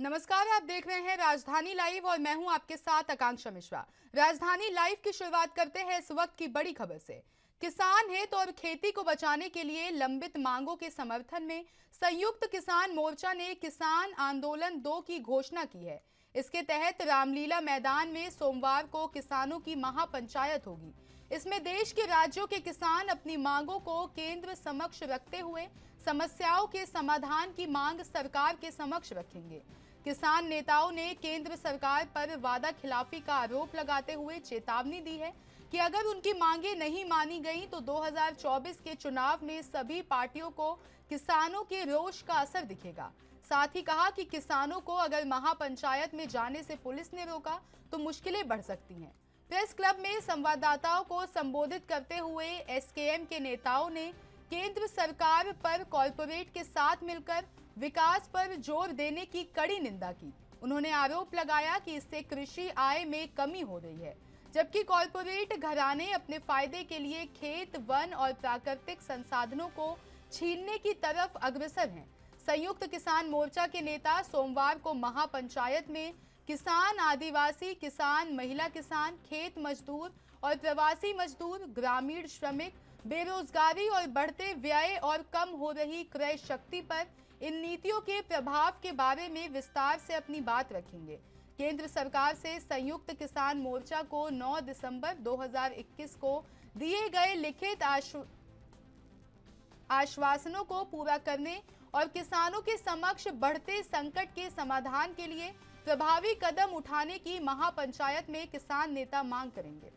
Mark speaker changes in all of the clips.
Speaker 1: नमस्कार, आप देख रहे हैं राजधानी लाइव और मैं हूं आपके साथ आकांक्षा मिश्रा। राजधानी लाइव की शुरुआत करते हैं इस वक्त की बड़ी खबर से। किसान हित और खेती को बचाने के लिए लंबित मांगों के समर्थन में संयुक्त किसान मोर्चा ने किसान आंदोलन 2 की घोषणा की है। इसके तहत रामलीला मैदान में सोमवार को किसानों की महापंचायत होगी। इसमें देश के राज्यों के किसान अपनी मांगों को केंद्र समक्ष रखते हुए समस्याओं के समाधान की मांग सरकार के समक्ष रखेंगे। किसान नेताओं ने केंद्र सरकार पर वादा खिलाफी का आरोप लगाते हुए चेतावनी दी है कि अगर उनकी मांगे नहीं मानी गई तो 2024 के चुनाव में सभी पार्टियों को किसानों के रोष का असर दिखेगा। साथ ही कहा कि किसानों को अगर महापंचायत में जाने से पुलिस ने रोका तो मुश्किलें बढ़ सकती हैं। प्रेस क्लब में संवाददाताओं को संबोधित करते हुए एसकेएम के नेताओं ने केंद्र सरकार पर कॉरपोरेट के साथ मिलकर विकास पर जोर देने की कड़ी निंदा की। उन्होंने आरोप लगाया कि इससे कृषि आय में कमी हो रही है, जबकि कॉरपोरेट घराने अपने फायदे के लिए खेत, वन और प्राकृतिक संसाधनों को छीनने की तरफ अग्रसर हैं। संयुक्त किसान मोर्चा के नेता सोमवार को महापंचायत में किसान, आदिवासी किसान, महिला किसान, खेत मजदूर और प्रवासी मजदूर, ग्रामीण श्रमिक, बेरोजगारी और बढ़ते व्यय और कम हो रही क्रय शक्ति पर इन नीतियों के प्रभाव के बारे में विस्तार से अपनी बात रखेंगे। केंद्र सरकार से संयुक्त किसान मोर्चा को 9 दिसंबर 2021 को दिए गए लिखित आश्वासनों को पूरा करने और किसानों के समक्ष बढ़ते संकट के समाधान के लिए प्रभावी कदम उठाने की महापंचायत में किसान नेता मांग करेंगे।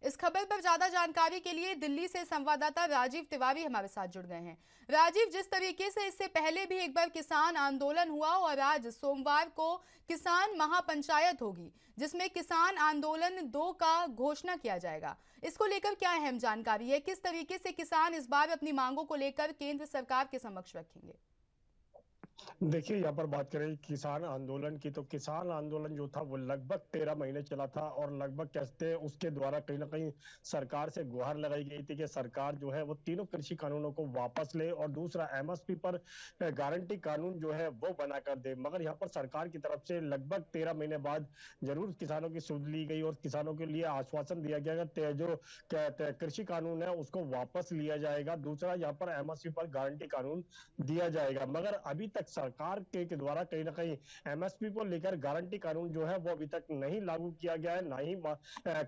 Speaker 1: इस खबर पर ज्यादा जानकारी के लिए दिल्ली से संवाददाता राजीव तिवारी हमारे साथ जुड़ गए हैं। राजीव, जिस तरीके से इससे पहले भी एक बार किसान आंदोलन हुआ और आज सोमवार को किसान महापंचायत होगी जिसमें किसान आंदोलन 2 का घोषणा किया जाएगा, इसको लेकर क्या अहम जानकारी है? किस तरीके से किसान इस बार अपनी मांगों को लेकर केंद्र सरकार के समक्ष रखेंगे?
Speaker 2: देखिए, यहाँ पर बात करें किसान आंदोलन की, तो किसान आंदोलन जो था वो लगभग 13 महीने चला था और लगभग कहते हैं उसके द्वारा कहीं ना कहीं सरकार से गुहार लगाई गई थी कि सरकार जो है वो तीनों कृषि कानूनों को वापस ले और दूसरा एमएसपी पर गारंटी कानून जो है वो बनाकर दे। मगर यहाँ पर सरकार की तरफ से लगभग 13 महीने बाद जरूर किसानों की सुध ली गई और किसानों के लिए आश्वासन दिया गया कि जो कृषि कानून है उसको वापस लिया जाएगा, दूसरा यहाँ पर एमएसपी पर गारंटी कानून दिया जाएगा। मगर अभी तक सरकार के द्वारा कहीं ना कहीं एमएसपी को लेकर गारंटी कानून जो है वो अभी तक नहीं लागू किया गया है, ना ही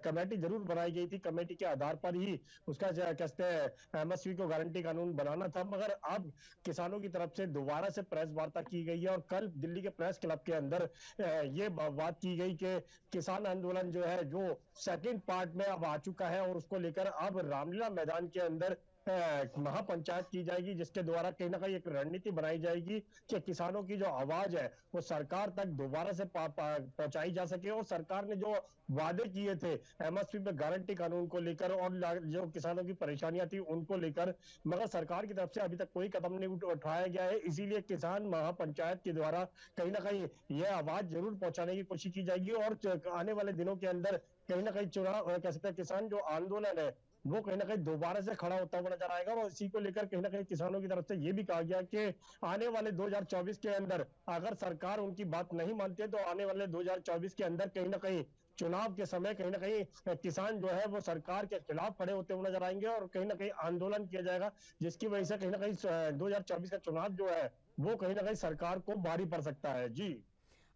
Speaker 2: कमेटी जरूर बनाई गई थी, कमेटी के आधार पर ही उसका कहते हैं एमएसपी को गारंटी कानून बनाना था। मगर अब किसानों की तरफ से दोबारा से प्रेस वार्ता की गई है और कल दिल्ली के प्रेस क्लब के अंदर ये बात की गई कि किसान आंदोलन जो है जो सेकंड पार्ट में अब आ चुका है और उसको लेकर अब रामलीला मैदान के अंदर महापंचायत की जाएगी, जिसके द्वारा कहीं ना कहीं एक रणनीति बनाई जाएगी कि किसानों की जो आवाज है वो सरकार तक दोबारा से पहुंचाई जा सके और सरकार ने जो वादे किए थे एमएसपी पे गारंटी कानून को लेकर और जो किसानों की परेशानियां थी उनको लेकर, मगर सरकार की तरफ से अभी तक कोई कदम नहीं उठाया गया है। इसीलिए किसान महापंचायत के द्वारा कहीं ना कहीं यह आवाज जरूर पहुंचाने की कोशिश की जाएगी और आने वाले दिनों के अंदर कहीं ना कहीं चुनाव कह सकते हैं किसान जो आंदोलन है वो कहीं ना कहीं दोबारा से खड़ा होता हुआ नजर आएगा। और इसी को लेकर कहीं ना कहीं किसानों की तरफ से ये भी कहा गया कि आने वाले 2024 के अंदर अगर सरकार उनकी बात नहीं मानती है तो आने वाले 2024 के अंदर कहीं ना कहीं चुनाव के समय कहीं ना कहीं किसान जो है वो सरकार के खिलाफ खड़े होते हुए नजर आएंगे और कहीं ना कहीं आंदोलन किया जाएगा, जिसकी वजह से कहीं ना कहीं 2024 का चुनाव जो है वो कहीं ना कहीं सरकार को भारी पड़ सकता है। जी।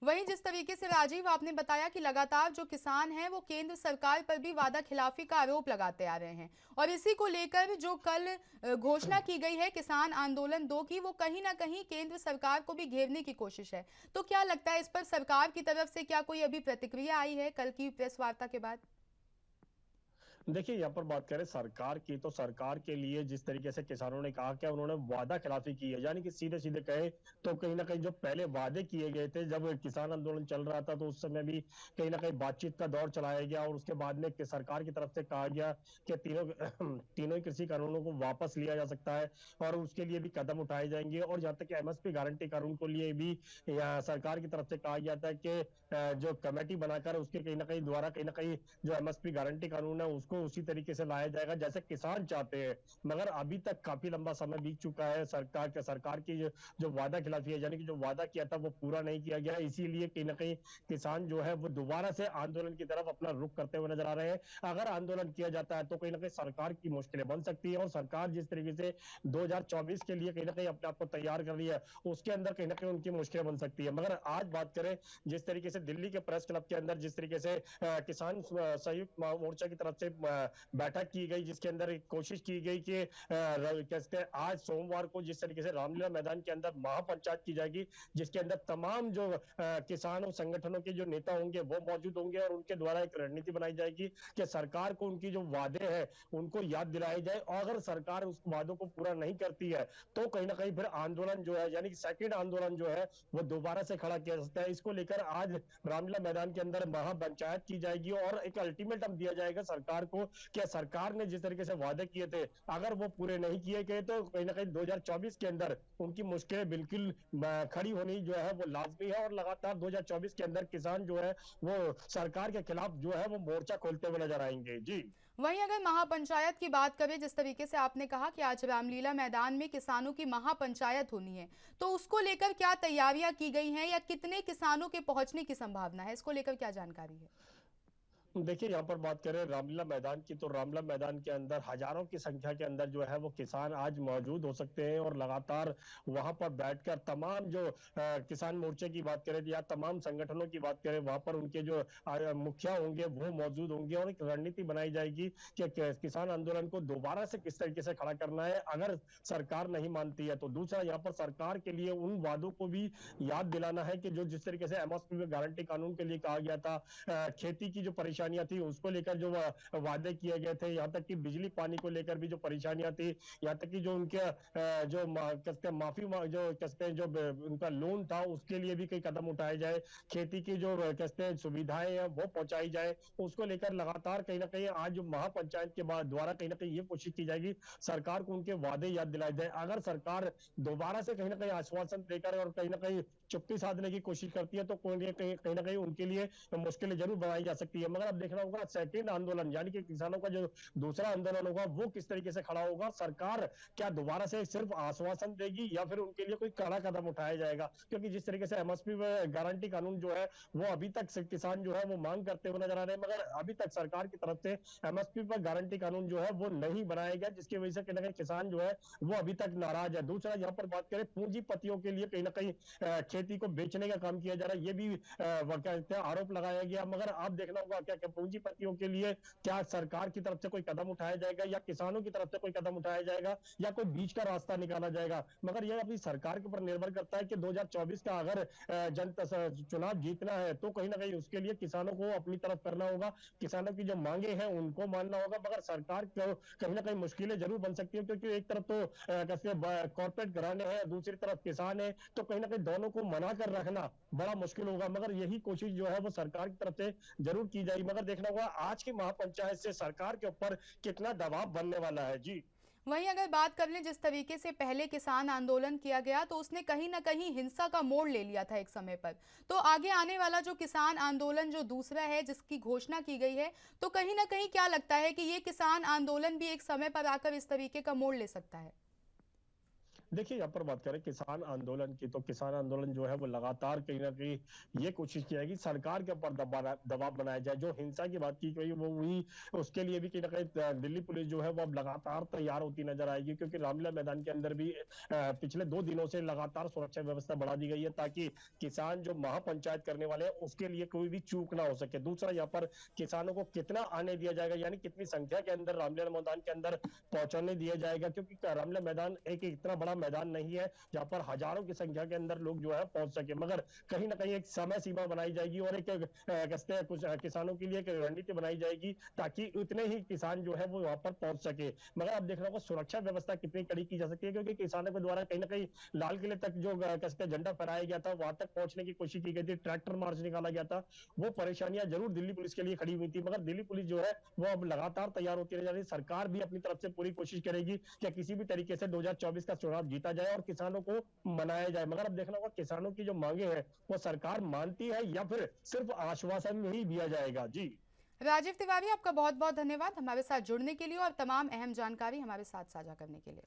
Speaker 1: वहीं जिस तरीके से राजीव आपने बताया कि लगातार जो किसान हैं वो केंद्र सरकार पर भी वादा खिलाफी का आरोप लगाते आ रहे हैं और इसी को लेकर जो कल घोषणा की गई है किसान आंदोलन 2 की, वो कहीं ना कहीं केंद्र सरकार को भी घेरने की कोशिश है। तो क्या लगता है इस पर सरकार की तरफ से क्या कोई अभी प्रतिक्रिया आई है कल की प्रेस वार्ता के बाद?
Speaker 2: देखिए, यहाँ पर बात करें सरकार की, तो सरकार के लिए जिस तरीके से किसानों ने कहा कि उन्होंने वादा खिलाफी की है, यानी कि सीधे-सीधे कहे तो कहीं न कहीं जो पहले वादे किए गए थे, जब किसान आंदोलन चल रहा था, तो उस समय भी कहीं न कहीं बातचीत का दौर चलाया गया और उसके बाद में कि सरकार की तरफ से कहा गया कि तीनों तीनों ही कृषि कानूनों को वापस लिया जा सकता है और उसके लिए भी कदम उठाए जाएँगे और जहाँ तक कि एमएसपी गारंटी कानून को लिए भी या सरकार की तरफ से कहा गया था कि जो कमेटी बनाकर उसके कहीं न कहीं द्वारा कहीं न कहीं जो एमएसपी गारंटी कानून है उसको उसी तरीके से लाया जाएगा जैसे किसान चाहते हैं। मगर अभी तक काफी लंबा समय बीत चुका है। सरकार की जो वादा खिलाफी है, यानी कि जो वादा किया था वो पूरा नहीं किया गया, इसीलिए कहीं ना कहीं किसान जो है वो दोबारा से आंदोलन की तरफ अपना रुख करते हुए नजर आ रहे हैं। अगर आंदोलन किया जाता है तो कहीं ना कहीं सरकार की मुश्किलें बन सकती है और सरकार जिस तरीके से 2024 के लिए कहीं ना कहीं अपने आप को तैयार कर लिया है, उसके अंदर कहीं ना कहीं उनकी मुश्किलें बन सकती है। मगर आज बात करें जिस तरीके से दिल्ली के प्रेस क्लब के अंदर जिस तरीके से किसान संयुक्त मोर्चा की तरफ से बैठक की गई, जिसके अंदर एक कोशिश की गई कि कहते हैं आज सोमवार को जिस तरीके से रामलीला मैदान के अंदर महापंचायत की जाएगी, जिसके अंदर तमाम जो किसान और संगठनों के जो नेता होंगे वो मौजूद होंगे और उनके द्वारा एक रणनीति बनाई जाएगी कि सरकार को उनकी जो वादे हैं उनको याद दिलाए जाए और अगर सरकार उस वादों को पूरा नहीं करती है तो कहीं ना कहीं फिर आंदोलन जो है, यानी कि सेकेंड आंदोलन जो है वो दोबारा से खड़ा किया जा सकता है। इसको लेकर आज रामलीला मैदान के अंदर महापंचायत की जाएगी और एक अल्टीमेटम दिया जाएगा सरकार को कि सरकार ने जिस तरीके से वादे किए थे अगर वो पूरे नहीं किए गए तो कहीं ना कहीं 2024 के अंदर उनकी मुश्किलें बिल्कुल खड़ी होनी जो है वो लाजमी है और लगातार 2024 के अंदर किसान जो है वो सरकार के खिलाफ जो है वो मोर्चा खोलते हुए नजर आएंगे। जी।
Speaker 1: वहीं अगर महापंचायत की बात करें, जिस तरीके से आपने कहा कि आज रामलीला मैदान में किसानों की महापंचायत होनी है, तो उसको लेकर क्या तैयारियां की गई हैं या कितने किसानों के पहुंचने की संभावना है, इसको लेकर क्या जानकारी है?
Speaker 2: देखिए, यहाँ पर बात करें रामलीला मैदान की, तो रामलीला मैदान के अंदर हजारों की संख्या के अंदर जो है वो किसान आज मौजूद हो सकते हैं और लगातार वहां पर बैठकर तमाम जो किसान मोर्चे की बात करें या तमाम संगठनों की बात करें, वहां पर उनके जो मुखिया होंगे वो मौजूद होंगे और एक रणनीति बनाई जाएगी कि किसान आंदोलन को दोबारा से किस तरीके से खड़ा करना है अगर सरकार नहीं मानती है तो। दूसरा, यहाँ पर सरकार के लिए उन वादों को भी याद दिलाना है कि जो जिस तरीके से एमएसपी में गारंटी कानून के लिए कहा गया था, खेती की जो परेशानियां थी उसको लेकर जो वादे किए गए थे, यहाँ तक कि बिजली पानी को लेकर भी जो परेशानियां थी, यहाँ तक कि जो उनके जो कहते हैं माफी जो कहते हैं जो उनका लोन था उसके लिए भी कई कदम उठाए जाए, खेती की जो कहते हैं सुविधाएं हैं वो पहुंचाई जाए, उसको लेकर लगातार कहीं ना कहीं आज जो महापंचायत के बाद द्वारा कहीं ना कहीं ये कोशिश की जाएगी सरकार को उनके वादे याद दिलाए जाए। अगर सरकार दोबारा से कहीं ना कहीं आश्वासन देकर और कहीं ना कहीं चुप्पी साधने की कोशिश करती है तो कहीं ना कहीं उनके लिए मुश्किलें जरूर बनाई जा सकती है। मगर अब देखना होगा सेकेंड आंदोलन, यानी कि किसानों का जो दूसरा आंदोलन होगा वो किस तरीके से खड़ा होगा। सरकार क्या दोबारा से सिर्फ आश्वासन देगी या फिर उनके लिए कोई कड़ा कदम उठाया जाएगा, क्योंकि जिस तरीके से एमएसपी गारंटी कानून जो है वो अभी तक किसान जो है वो मांग करते हुए नजर आ रहे हैं, मगर अभी तक सरकार की तरफ से एमएसपी पर गारंटी कानून जो है वो नहीं बनाया गया, जिसकी वजह से कहीं ना कहीं किसान जो है वो अभी तक नाराज है। दूसरा, यहाँ पर बात करें पूंजीपतियों के लिए कहीं ना कहीं खेती को बेचने का काम किया जा रहा है, ये भी कहते हैं आरोप लगाया गया। मगर आप देखना होगा क्या क्या पूंजीपतियों के लिए क्या सरकार की तरफ से कोई कदम उठाया जाएगा या किसानों की तरफ से कोई कदम उठाया जाएगा या कोई बीच का रास्ता निकाला जाएगा। मगर यह अपनी सरकार के ऊपर निर्भर करता है कि 2024 का अगर जनता चुनाव जीतना है तो कहीं ना कहीं उसके लिए किसानों को अपनी तरफ करना होगा, किसानों की जो मांगे हैं उनको मानना होगा। मगर सरकार को कहीं ना कहीं मुश्किलें जरूर बन सकती है, क्योंकि एक तरफ तो कैसे कॉर्पोरेट घराने हैं, दूसरी तरफ किसान है, तो कहीं ना कहीं दोनों को मना कर रखना बड़ा मुश्किल होगा। मगर यही कोशिश जो है वो सरकार की तरफ से जरूर की जाएगी। मगर देखना होगा आज की महापंचायत से सरकार के ऊपर कितना दबाव बनने वाला है। जी।
Speaker 1: वहीं अगर बात कर लें, जिस तरीके से पहले किसान आंदोलन किया गया तो उसने कहीं ना कहीं हिंसा का मोड़ ले लिया था एक समय पर, तो आगे आने वाला जो किसान आंदोलन जो दूसरा है जिसकी घोषणा की गई है, तो कहीं ना कहीं क्या लगता है कि ये किसान आंदोलन भी एक समय पर आकर इस तरीके का मोड़ ले सकता है?
Speaker 2: देखिए, यहाँ पर बात करें किसान आंदोलन की, तो किसान आंदोलन जो है वो लगातार कहीं ना कहीं ये कोशिश की जाएगी सरकार के ऊपर दबाव बनाया जाए। जो हिंसा की बात की गई वो हुई, उसके लिए भी कहीं ना कहीं दिल्ली पुलिस जो है वो अब लगातार तैयार होती नजर आएगी, क्योंकि रामलीला मैदान के अंदर भी पिछले 2 दिनों से लगातार सुरक्षा व्यवस्था बढ़ा दी गई है ताकि किसान जो महापंचायत करने वाले हैं उसके लिए कोई भी चूक ना हो सके। दूसरा, यहाँ पर किसानों को कितना आने दिया जाएगा, यानी कितनी संख्या के अंदर रामलीला मैदान के अंदर पहुंचाने दिया जाएगा, क्योंकि रामलीला मैदान एक इतना बड़ा मैदान नहीं है जहां पर हजारों की संख्या के अंदर लोग जो है पहुंच सके, मगर कहीं ना कहीं एक समय सीमा बनाई जाएगी और एक कहते हैं कुछ किसानों के लिए एक रणनीति बनाई जाएगी ताकि उतने ही किसान जो है वो वहां पर पहुंच सके। मगर आप देख रहे हो सुरक्षा व्यवस्था कितनी कड़ी की जा सकती है, क्योंकि किसानों के द्वारा कहीं ना कहीं लाल किले तक जो कहते हैं झंडा फहराया गया था, वहां तक पहुंचने की कोशिश की गई थी, ट्रैक्टर मार्च निकाला गया था। वो परेशानियां जरूर दिल्ली पुलिस के लिए खड़ी हुई थी, मगर दिल्ली पुलिस जो है वो अब लगातार तैयार होती रह जा रही है। सरकार भी अपनी तरफ से पूरी कोशिश करेगी कि किसी भी तरीके से 2024 का चुनाव जीता जाए और किसानों को मनाया जाए। मगर अब देखना होगा किसानों की जो मांगे हैं वो सरकार मानती है या फिर सिर्फ आश्वासन में ही दिया जाएगा। जी
Speaker 1: राजीव तिवारी, आपका बहुत बहुत धन्यवाद हमारे साथ जुड़ने के लिए और तमाम अहम जानकारी हमारे साथ साझा करने के लिए।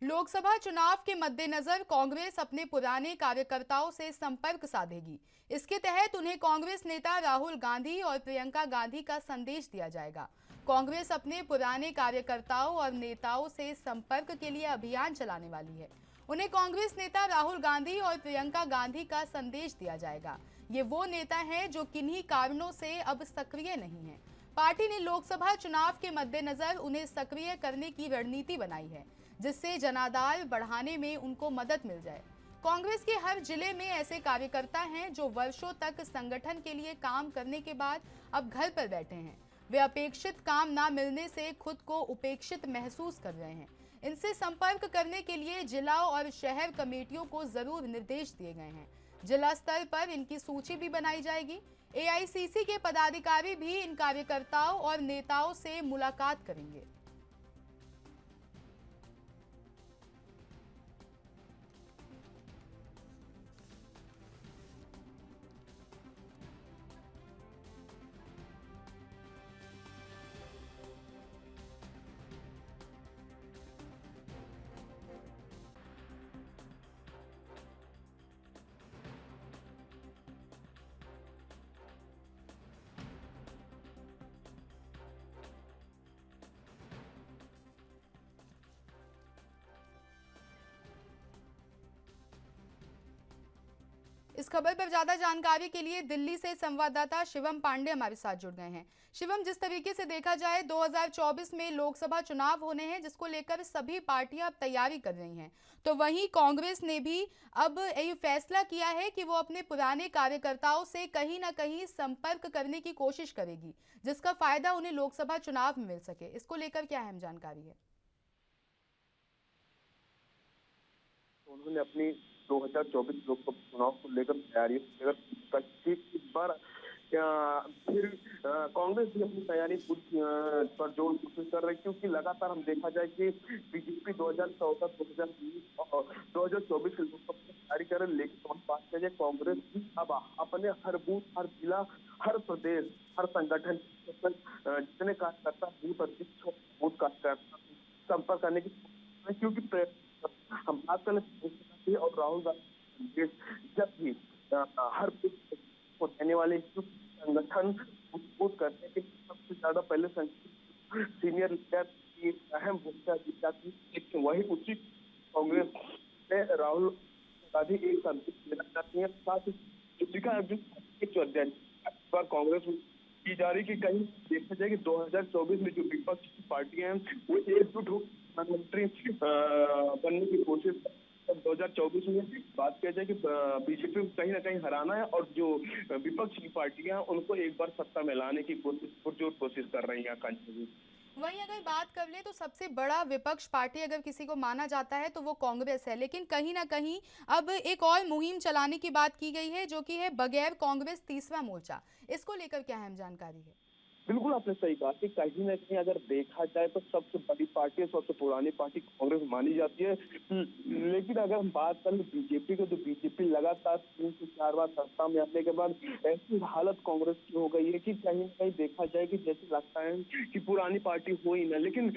Speaker 1: लोकसभा चुनाव के मद्देनजर कांग्रेस अपने पुराने कार्यकर्ताओं से संपर्क साधेगी। इसके तहत उन्हें कांग्रेस नेता राहुल गांधी और प्रियंका गांधी का संदेश दिया जाएगा। कांग्रेस अपने पुराने कार्यकर्ताओं और नेताओं से संपर्क के लिए अभियान चलाने वाली है। उन्हें कांग्रेस नेता राहुल गांधी और प्रियंका गांधी का संदेश दिया जाएगा। ये वो नेता हैं जो किन्हीं कारणों से अब सक्रिय नहीं है। पार्टी ने लोकसभा चुनाव के मद्देनजर उन्हें सक्रिय करने की रणनीति बनाई है, जिससे जनाधार बढ़ाने में उनको मदद मिल जाए। कांग्रेस के हर जिले में ऐसे कार्यकर्ता हैं जो वर्षों तक संगठन के लिए काम करने के बाद अब घर पर बैठे हैं। वे अपेक्षित काम ना मिलने से खुद को उपेक्षित महसूस कर रहे हैं। इनसे संपर्क करने के लिए जिला और शहर कमेटियों को जरूर निर्देश दिए गए हैं। जिला स्तर पर इनकी सूची भी बनाई जाएगी। एआईसीसी के पदाधिकारी भी इन कार्यकर्ताओं और नेताओं से मुलाकात करेंगे। इस खबर पर ज्यादा जानकारी के लिए दिल्ली से संवाददाता शिवम पांडे हमारे साथ जुड़ गए हैं। शिवम, जिस तरीके से देखा जाए 2024 में लोकसभा चुनाव होने हैं, जिसको लेकर सभी पार्टियां अब तैयारी कर रही हैं, तो वहीं कांग्रेस ने भी अब ये फैसला किया है कि वो अपने पुराने कार्यकर्ताओं से कहीं ना कहीं संपर्क करने की कोशिश करेगी, जिसका फायदा उन्हें लोकसभा चुनाव में मिल सके। इसको लेकर क्या अहम जानकारी है?
Speaker 3: उन्होंने अपनी 2024 लोकसभा चुनाव को लेकर तैयारी इस बार फिर कांग्रेस भी अपनी तैयारी पर जोर कोशिश कर रही है, क्योंकि लगातार हम देखा जाए कि बीजेपी 2014, 2020 और 2024 के लोकसभा की तैयारी कर रही है, लेकिन बात करें कांग्रेस भी अब अपने हर बूथ, हर जिला, हर प्रदेश, हर संगठन जितने कार्यकर्ता बूथ अध्यक्ष, बूथ कार्यकर्ता संपर्क करने की, क्योंकि हम बात करें और राहुल गांधी जब भी हर को देने वाले संगठन मजबूत करने के सबसे ज्यादा पहले सीनियर लीडर की अहम भूमिका दी जाती है, लेकिन वही उसी कांग्रेस में राहुल गांधी एक संदेश देना चाहती है। साथ ही पर कांग्रेस की जा रही कि कहीं देखा जाए कि 2024 में जो विपक्ष की पार्टियां हैं वो एकजुट हो प्रधानमंत्री बनने की कोशिश 2024 में बात किया जाए कि बीजेपी को कहीं ना कहीं हराना है और जो विपक्ष की पार्टियां उनको एक बार सत्ता में लाने की पुरजोर कोशिश कर रही हैं।
Speaker 1: वहीं अगर बात कर ले तो सबसे बड़ा विपक्ष पार्टी अगर किसी को माना जाता है तो वो कांग्रेस है, लेकिन कहीं ना कहीं अब एक और मुहिम चलाने की बात की गई है, जो कि है बगैर कांग्रेस तीसरा मोर्चा। इसको लेकर क्या अहम जानकारी है?
Speaker 3: बिल्कुल आपने सही कहा कि कहीं ना कहीं अगर देखा जाए तो सबसे बड़ी पार्टी, सबसे पुरानी पार्टी कांग्रेस मानी जाती है, लेकिन अगर हम बात करें बीजेपी को, तो बीजेपी लगातार 3 से 4 बार सत्ता में आने के बाद ऐसी हालत कांग्रेस की हो गई है कि कहीं ना कहीं देखा जाए कि जैसे लगता है कि पुरानी पार्टी हो ही ना। लेकिन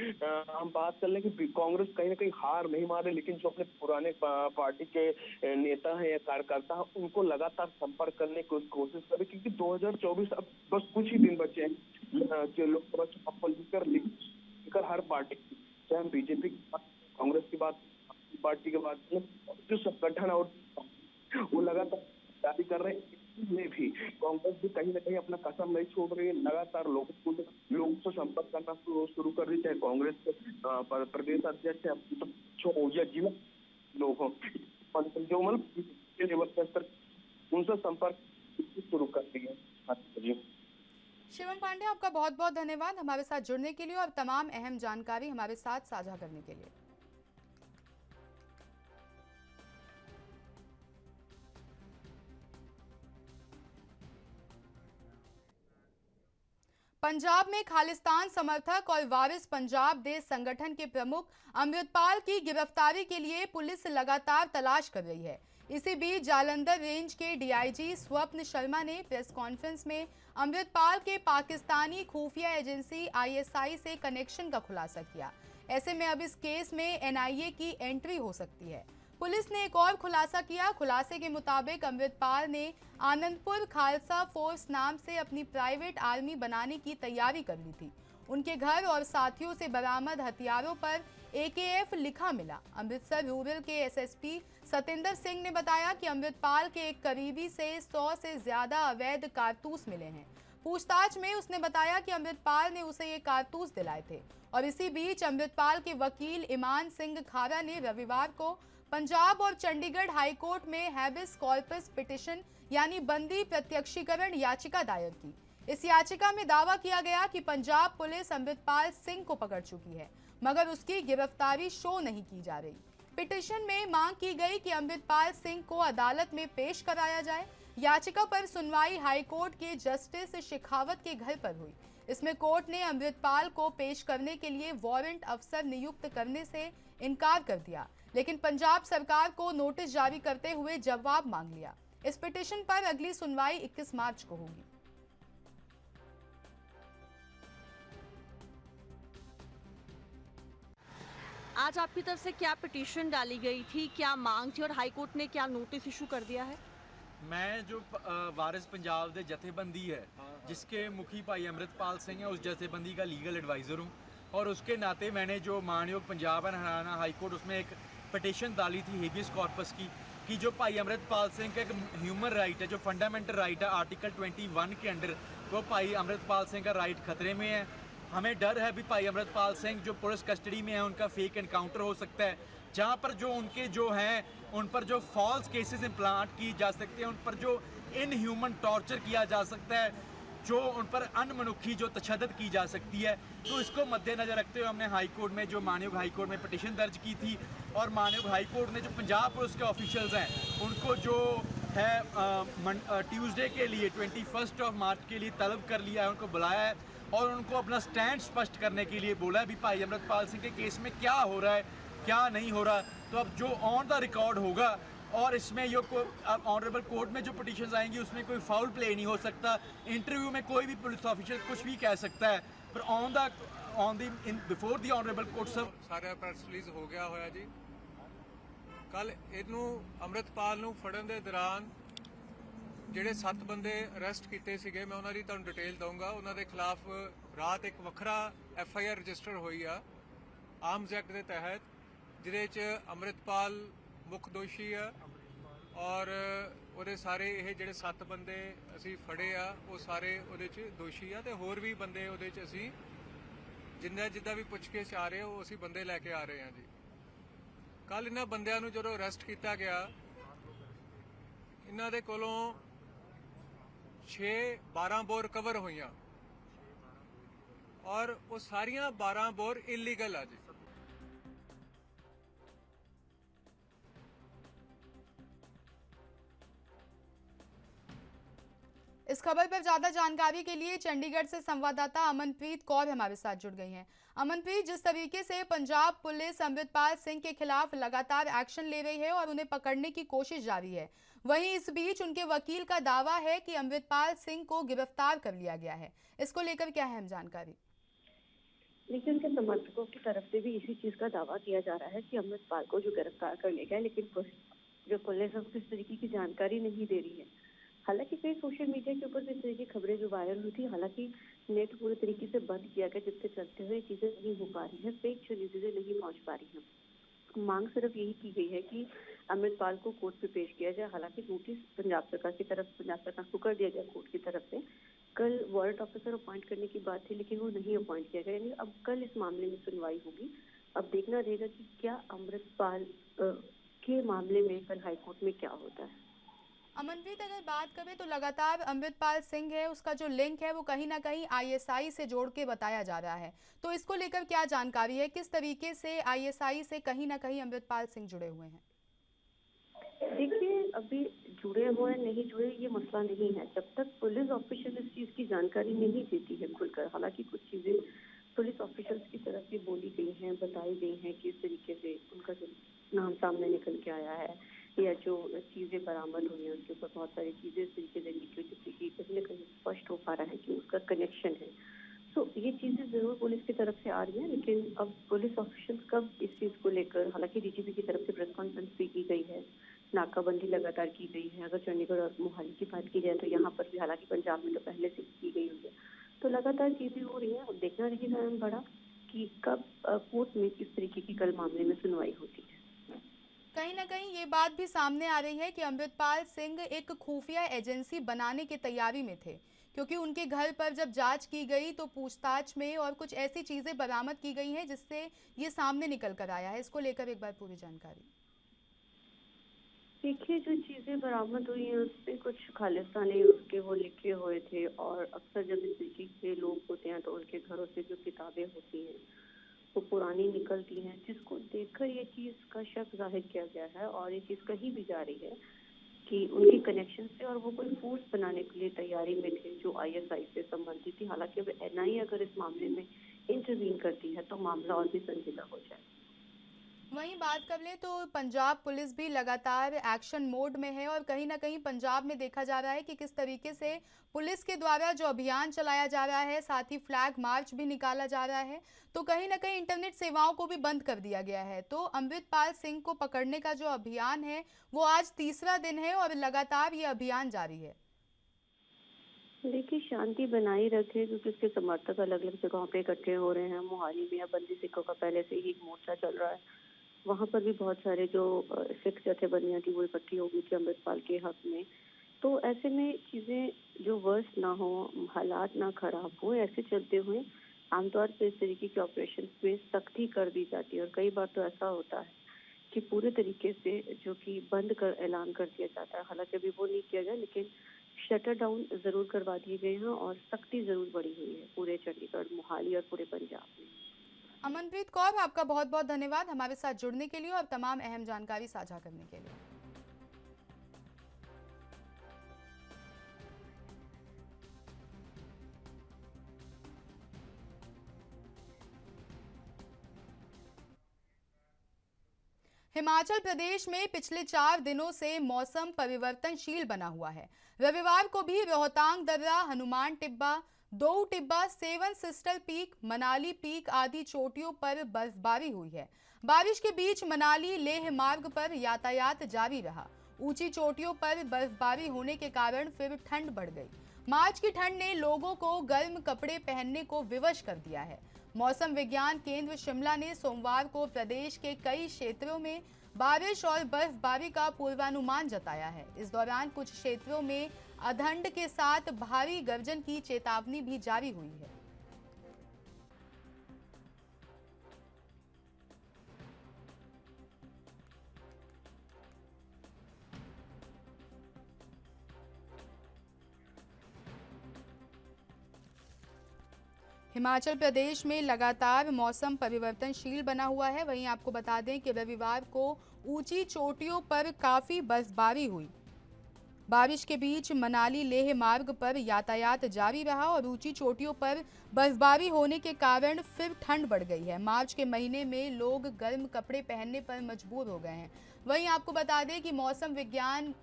Speaker 3: हम बात कर लें कि कांग्रेस कहीं ना कहीं हार नहीं मारे, लेकिन जो अपने पुराने पार्टी के नेता है या कार्यकर्ता है उनको लगातार संपर्क करने की कोशिश करे, क्योंकि 2024 अब बस कुछ ही दिन बचे हैं लोकसभा चुनाव को लेकर हर पार्टी, चाहे बीजेपी की बात, कांग्रेस की बात, पार्टी की बात, जो संगठन और वो लगातार तैयारी कर रहे हैं। में भी कांग्रेस भी कहीं ना कहीं अपना कसम नहीं छोड़ रही है। लगातार लोगों से संपर्क करना शुरू कर रही है। कांग्रेस के प्रदेश अध्यक्ष या जिला लोग हों, जो मतलब लेवल के स्तर उनसे संपर्क शुरू कर दिया। हाँ जी।
Speaker 1: शिवम पांडे, आपका बहुत बहुत धन्यवाद हमारे साथ जुड़ने के लिए और तमाम अहम जानकारी हमारे साथ साझा करने के लिए। पंजाब में खालिस्तान समर्थक और वारिस पंजाब देश संगठन के प्रमुख अमृतपाल की गिरफ्तारी के लिए पुलिस लगातार तलाश कर रही है। इसी बीच जालंधर रेंज के डीआईजी स्वप्न शर्मा ने प्रेस कॉन्फ्रेंस में अमृतपाल के पाकिस्तानी खुफिया एजेंसी आईएसआई से कनेक्शन का खुलासा किया। ऐसे में अब इस केस में एनआईए की एंट्री हो सकती है। पुलिस ने एक और खुलासा किया। खुलासे के मुताबिक अमृतपाल ने आनंदपुर खालसा फोर्स नाम से अपनी प्राइवेट आर्मी बनाने की तैयारी कर ली थी। उनके घर और साथियों से बरामद हथियारों पर एकेएफ लिखा मिला। अमृतसर रूरल के एसएसपी सतेंद्र सिंह ने बताया कि अमृतपाल के एक करीबी से 100 से ज्यादा अवैध कारतूस मिले हैं। पूछताछ में उसने बताया कि अमृतपाल ने उसे ये कारतूस दिलाए थे। और इसी बीच अमृतपाल के वकील ईमान सिंह खारा ने रविवार को पंजाब और चंडीगढ़ हाईकोर्ट में हैबिस कॉर्पस पिटिशन यानी बंदी प्रत्यक्षीकरण याचिका दायर की। इस याचिका में दावा किया गया कि पंजाब पुलिस अमृतपाल सिंह को पकड़ चुकी है, मगर उसकी गिरफ्तारी शो नहीं की जा रही। पिटिशन में मांग की गई कि अमृतपाल सिंह को अदालत में पेश कराया जाए। याचिका पर सुनवाई हाईकोर्ट के जस्टिस शेखावत के घर पर हुई। इसमें कोर्ट ने अमृतपाल को पेश करने के लिए वारंट अफसर नियुक्त करने से इनकार कर दिया, लेकिन पंजाब सरकार को नोटिस जारी करते हुए जवाब मांग लिया। इस पिटीशन पर अगली सुनवाई 21 मार्च को होगी।
Speaker 4: आज आपकी तरफ से क्या पिटीशन डाली गई थी, क्या मांग थी और हाईकोर्ट ने क्या नोटिस इशू कर दिया है?
Speaker 5: मैं जो वारिस पंजाब दे जथेबंदी है जिसके मुखी भाई अमृतपाल सिंह है, उस जथेबंदी का लीगल एडवाइज़र हूँ और उसके नाते मैंने जो मानयोग Punjab and Haryana high court उसमें एक पिटीशन डाली थी हेबियस कॉर्पस की कि जो भाई अमृतपाल सिंह का एक ह्यूमन राइट है, जो फंडामेंटल राइट है आर्टिकल 21 के अंडर, वो भाई अमृतपाल सिंह का राइट खतरे में है। हमें डर है भी भाई अमृतपाल सिंह जो पुलिस कस्टडी में है उनका फेक एनकाउंटर हो सकता है, जहाँ पर जो उनके जो हैं उन पर जो फॉल्स केसेस इम्प्लांट की जा सकते हैं, उन पर जो इनह्यूमन टॉर्चर किया जा सकता है, जो उन पर अनमनुखी जो तशद्दुद की जा सकती है। तो इसको मद्देनजर रखते हुए हमने हाई कोर्ट में जो मानयोग हाई कोर्ट में पिटीशन दर्ज की थी और मानयोग हाई कोर्ट ने जो पंजाब पुलिस के ऑफिशियल्स हैं उनको जो है ट्यूसडे के लिए 21 मार्च के लिए तलब कर लिया है, उनको बुलाया है और उनको अपना स्टैंड स्पष्ट करने के लिए बोला है भी भाई अमृतपाल सिंह के केस में क्या हो रहा है क्या नहीं हो रहा। तो अब जो ऑन द रिकॉर्ड होगा और इसमें ये ऑनरेबल कोर्ट में जो पिटीशंस आएंगी उसमें कोई फाउल प्ले नहीं हो सकता। इंटरव्यू में कोई भी पुलिस ऑफिशियल कुछ भी कह सकता है, पर बिफोर द ऑनरेबल कोर्ट सब
Speaker 6: सारा प्रेस रिलीज हो गया होया जी। कल ਇਹਨੂੰ ਅਮਰਿਤਪਾਲ ਨੂੰ ਫੜਨ ਦੇ ਦੌਰਾਨ ਜਿਹੜੇ 7 ਬੰਦੇ ਅਰੈਸਟ ਕੀਤੇ ਸੀਗੇ, ਮੈਂ ਉਹਨਾਂ ਦੀ ਤੁਹਾਨੂੰ ਡਿਟੇਲ ਦਊਂਗਾ। ਉਹਨਾਂ ਦੇ ਖਿਲਾਫ ਰਾਤ ਇੱਕ ਵੱਖਰਾ ਐਫਆਈਆਰ ਰਜਿਸਟਰ ਹੋਈ ਆ ਆਰਮਜ਼ ਐਕਟ ਦੇ ਤਹਿਤ, ਜਿਹਦੇ 'ਚ ਅਮਰਿਤਪਾਲ ਮੁੱਖ ਦੋਸ਼ੀ ਆ ਔਰ ਉਹਦੇ ਸਾਰੇ ਇਹ ਜਿਹੜੇ 7 ਬੰਦੇ ਅਸੀਂ ਫੜੇ ਆ ਉਹ ਸਾਰੇ ਉਹਦੇ 'ਚ ਦੋਸ਼ੀ ਆ ਤੇ ਹੋਰ ਵੀ ਬੰਦੇ ਉਹਦੇ 'ਚ ਅਸੀਂ ਜਿੱਦਾਂ ਵੀ ਪੁੱਛ ਕੇ ਆ ਰਹੇ ਉਹ ਅਸੀਂ ਬੰਦੇ ਲੈ ਕੇ ਆ ਰਹੇ ਹਾਂ ਜੀ। ਕੱਲ ਇਹਨਾਂ ਬੰਦਿਆਂ ਨੂੰ ਜਦੋਂ ਅਰੈਸਟ ਕੀਤਾ ਗਿਆ ਇਹਨਾਂ ਦੇ ਕੋਲੋਂ 12 ਬੋਰ ਰਿਕਵਰ ਹੋਈਆਂ ਔਰ ਉਹ ਸਾਰੀਆਂ 12 ਬੋਰ ਇਲੀਗਲ ਆ ਜੀ।
Speaker 1: इस खबर पर ज्यादा जानकारी के लिए चंडीगढ़ से संवाददाता अमनप्रीत कौर हमारे साथ जुड़ गई हैं। अमनप्रीत, जिस तरीके से पंजाब पुलिस अमृतपाल सिंह के खिलाफ लगातार एक्शन ले रही है और उन्हें पकड़ने की कोशिश जारी है, वहीं इस बीच उनके वकील का दावा है कि अमृतपाल सिंह को गिरफ्तार कर लिया गया है। इसको लेकर क्या अहम जानकारी?
Speaker 7: लेकिन उनके समर्थकों की तरफ से भी इसी चीज का दावा किया जा रहा है कि अमृतपाल को जो गिरफ्तार कर लिया गया, लेकिन जो पुलिस है किस तरीके की जानकारी नहीं दे रही है। हालांकि कई सोशल मीडिया के ऊपर इस तरह की खबरें जो वायरल हुई थी, हालांकि नेट पूरे तरीके से बंद किया गया, जिसके चलते हुए चीजें नहीं हो पा रही हैं, फेक न्यूज़ें नहीं पहुंच पा रही हैं। मांग सिर्फ यही की गई है कि अमृतपाल को कोर्ट पे पेश किया जाए। हालांकि नोटिस पंजाब सरकार को कर दिया गया कोर्ट की तरफ से। कल वारंट ऑफिसर अपॉइंट करने की बात थी, लेकिन वो नहीं अपॉइंट किया गया। यानी अब कल इस मामले में सुनवाई होगी। अब देखना रहेगा कि क्या अमृतपाल के मामले में कल हाईकोर्ट में क्या होता है।
Speaker 1: अमनप्रीत, अगर बात करें तो लगातार अमृतपाल सिंह है, उसका जो लिंक है वो कहीं ना कहीं आईएसआई से जोड़ के बताया जा रहा है, तो इसको लेकर क्या जानकारी है, किस तरीके से आईएसआई से कहीं ना कहीं अमृतपाल सिंह जुड़े हुए हैं?
Speaker 7: देखिए, अभी जुड़े हुए नहीं जुड़े ये मसला नहीं है, जब तक पुलिस ऑफिशियल इस चीज की जानकारी नहीं देती है खुलकर। हालांकि कुछ चीजें पुलिस ऑफिशियल्स की तरफ से बोली गई हैं, बताई गई हैं कि इस तरीके से उनका जो नाम सामने निकल के आया है या जो चीजें बरामद हुई हैं उसके ऊपर बहुत सारी चीजें इस तरीके से लिखी हुई जिससे कि कहीं ना कहीं स्पष्ट हो पा रहा है कि उसका कनेक्शन है। तो ये चीजें जरूर पुलिस की तरफ से आ रही हैं, लेकिन अब पुलिस ऑफिशियल्स कब इस चीज को लेकर, हालांकि डीजीपी की तरफ से प्रेस कॉन्फ्रेंस भी की गई है, नाकाबंदी लगातार की गई है। अगर चंडीगढ़ और मोहाली की बात की जाए तो यहाँ पर भी, हालांकि पंजाब में तो पहले से की गई हुई है, तो लगातार चीजें हो रही हैं। अब देखना रहेगा बड़ा कि कब कोर्ट में किस तरीके की कल मामले में सुनवाई होती है।
Speaker 1: कहीं ना कहीं ये बात भी सामने आ रही है कि अमृतपाल सिंह एक खुफिया एजेंसी बनाने की तैयारी में थे, क्योंकि उनके घर पर जब जांच की गई तो पूछताछ में और कुछ ऐसी चीजें बरामद की गई हैं जिससे ये सामने निकल कर आया है। इसको लेकर एक बार पूरी जानकारी।
Speaker 7: देखिए, जो चीजें बरामद हुई हैं उसपे कुछ खालिस्तानी उसके वो लिखे हुए थे, और अक्सर जब इस तरीके के लोग होते हैं तो उनके घरों से जो किताबें होती हैं वो पुरानी निकलती हैं, जिसको देखकर ये चीज का शक जाहिर किया गया है। और ये चीज कहीं भी जा रही है कि उनके कनेक्शन से, और वो कोई फोर्स बनाने के लिए तैयारी में थे जो आईएसआई से संबंधित थी। हालांकि अब एनआईए अगर इस मामले में इंटरवीन करती है तो मामला और भी संजीदा हो जाए।
Speaker 1: वहीं बात कर ले तो पंजाब पुलिस भी लगातार एक्शन मोड में है, और कहीं ना कहीं पंजाब में देखा जा रहा है कि किस तरीके से पुलिस के द्वारा जो अभियान चलाया जा रहा है, साथ ही फ्लैग मार्च भी निकाला जा रहा है, तो कहीं ना कहीं इंटरनेट सेवाओं को भी बंद कर दिया गया है। तो अमृतपाल सिंह को पकड़ने का जो अभियान है वो आज तीसरा दिन है और लगातार ये अभियान जारी है।
Speaker 7: देखिए, शांति बनाई रखे, क्योंकि उसके समर्थक अलग अलग जगहों पे इकट्ठे हो रहे हैं। मोहाली में या बंदी सिखों का पहले से ही एक मोर्चा चल रहा है, वहाँ पर भी बहुत सारे जो सिख जथेबंदियां थी वो इकट्ठी हो गई थी अमृतपाल के हक में। तो ऐसे में चीजें जो वर्ष ना हो, हालात ना खराब हो, ऐसे चलते हुए आमतौर पर इस तरीके के ऑपरेशन में सख्ती कर दी जाती है। और कई बार तो ऐसा होता है कि पूरे तरीके से जो कि बंद कर ऐलान कर दिया जाता है। हालांकि अभी वो नहीं किया गया, लेकिन शटर डाउन जरूर करवा दिए गए हैं और सख्ती जरूर बढ़ी हुई है पूरे चंडीगढ़, मोहाली और पूरे पंजाब में।
Speaker 1: अमनप्रीत कौर, आपका बहुत बहुत धन्यवाद हमारे साथ जुड़ने के लिए और तमाम अहम जानकारी साझा करने के लिए। हिमाचल प्रदेश में पिछले 4 दिनों से मौसम परिवर्तनशील बना हुआ है। रविवार को भी रोहतांग दर्रा, हनुमान टिब्बा, दो Tibba, seven sister peak, Manali peak आदि चोटियों पर बर्फबारी हुई है। बारिश के बीच मनाली लेह मार्ग पर यातायात जारी रहा। ऊंची चोटियों पर बर्फबारी होने के कारण फिर ठंड बढ़ गई। मार्च की ठंड ने लोगों को गर्म कपड़े पहनने को विवश कर दिया है। मौसम विज्ञान केंद्र शिमला ने सोमवार को प्रदेश के कई क्षेत्रों में बारिश और बर्फबारी का पूर्वानुमान जताया है। इस दौरान कुछ क्षेत्रों में अधंड के साथ भारी गर्जन की चेतावनी भी जारी हुई है। हिमाचल प्रदेश में लगातार मौसम परिवर्तनशील बना हुआ है। वहीं आपको बता दें कि रविवार को ऊंची चोटियों पर काफ़ी बर्फबारी हुई। बारिश के बीच मनाली लेह मार्ग पर यातायात जारी रहा और ऊंची चोटियों पर बर्फबारी होने के कारण फिर ठंड बढ़ गई है। मार्च के महीने में लोग गर्म कपड़े पहनने पर मजबूर हो गए हैं। वहीं आपको बता दें कि मौसम विज्ञान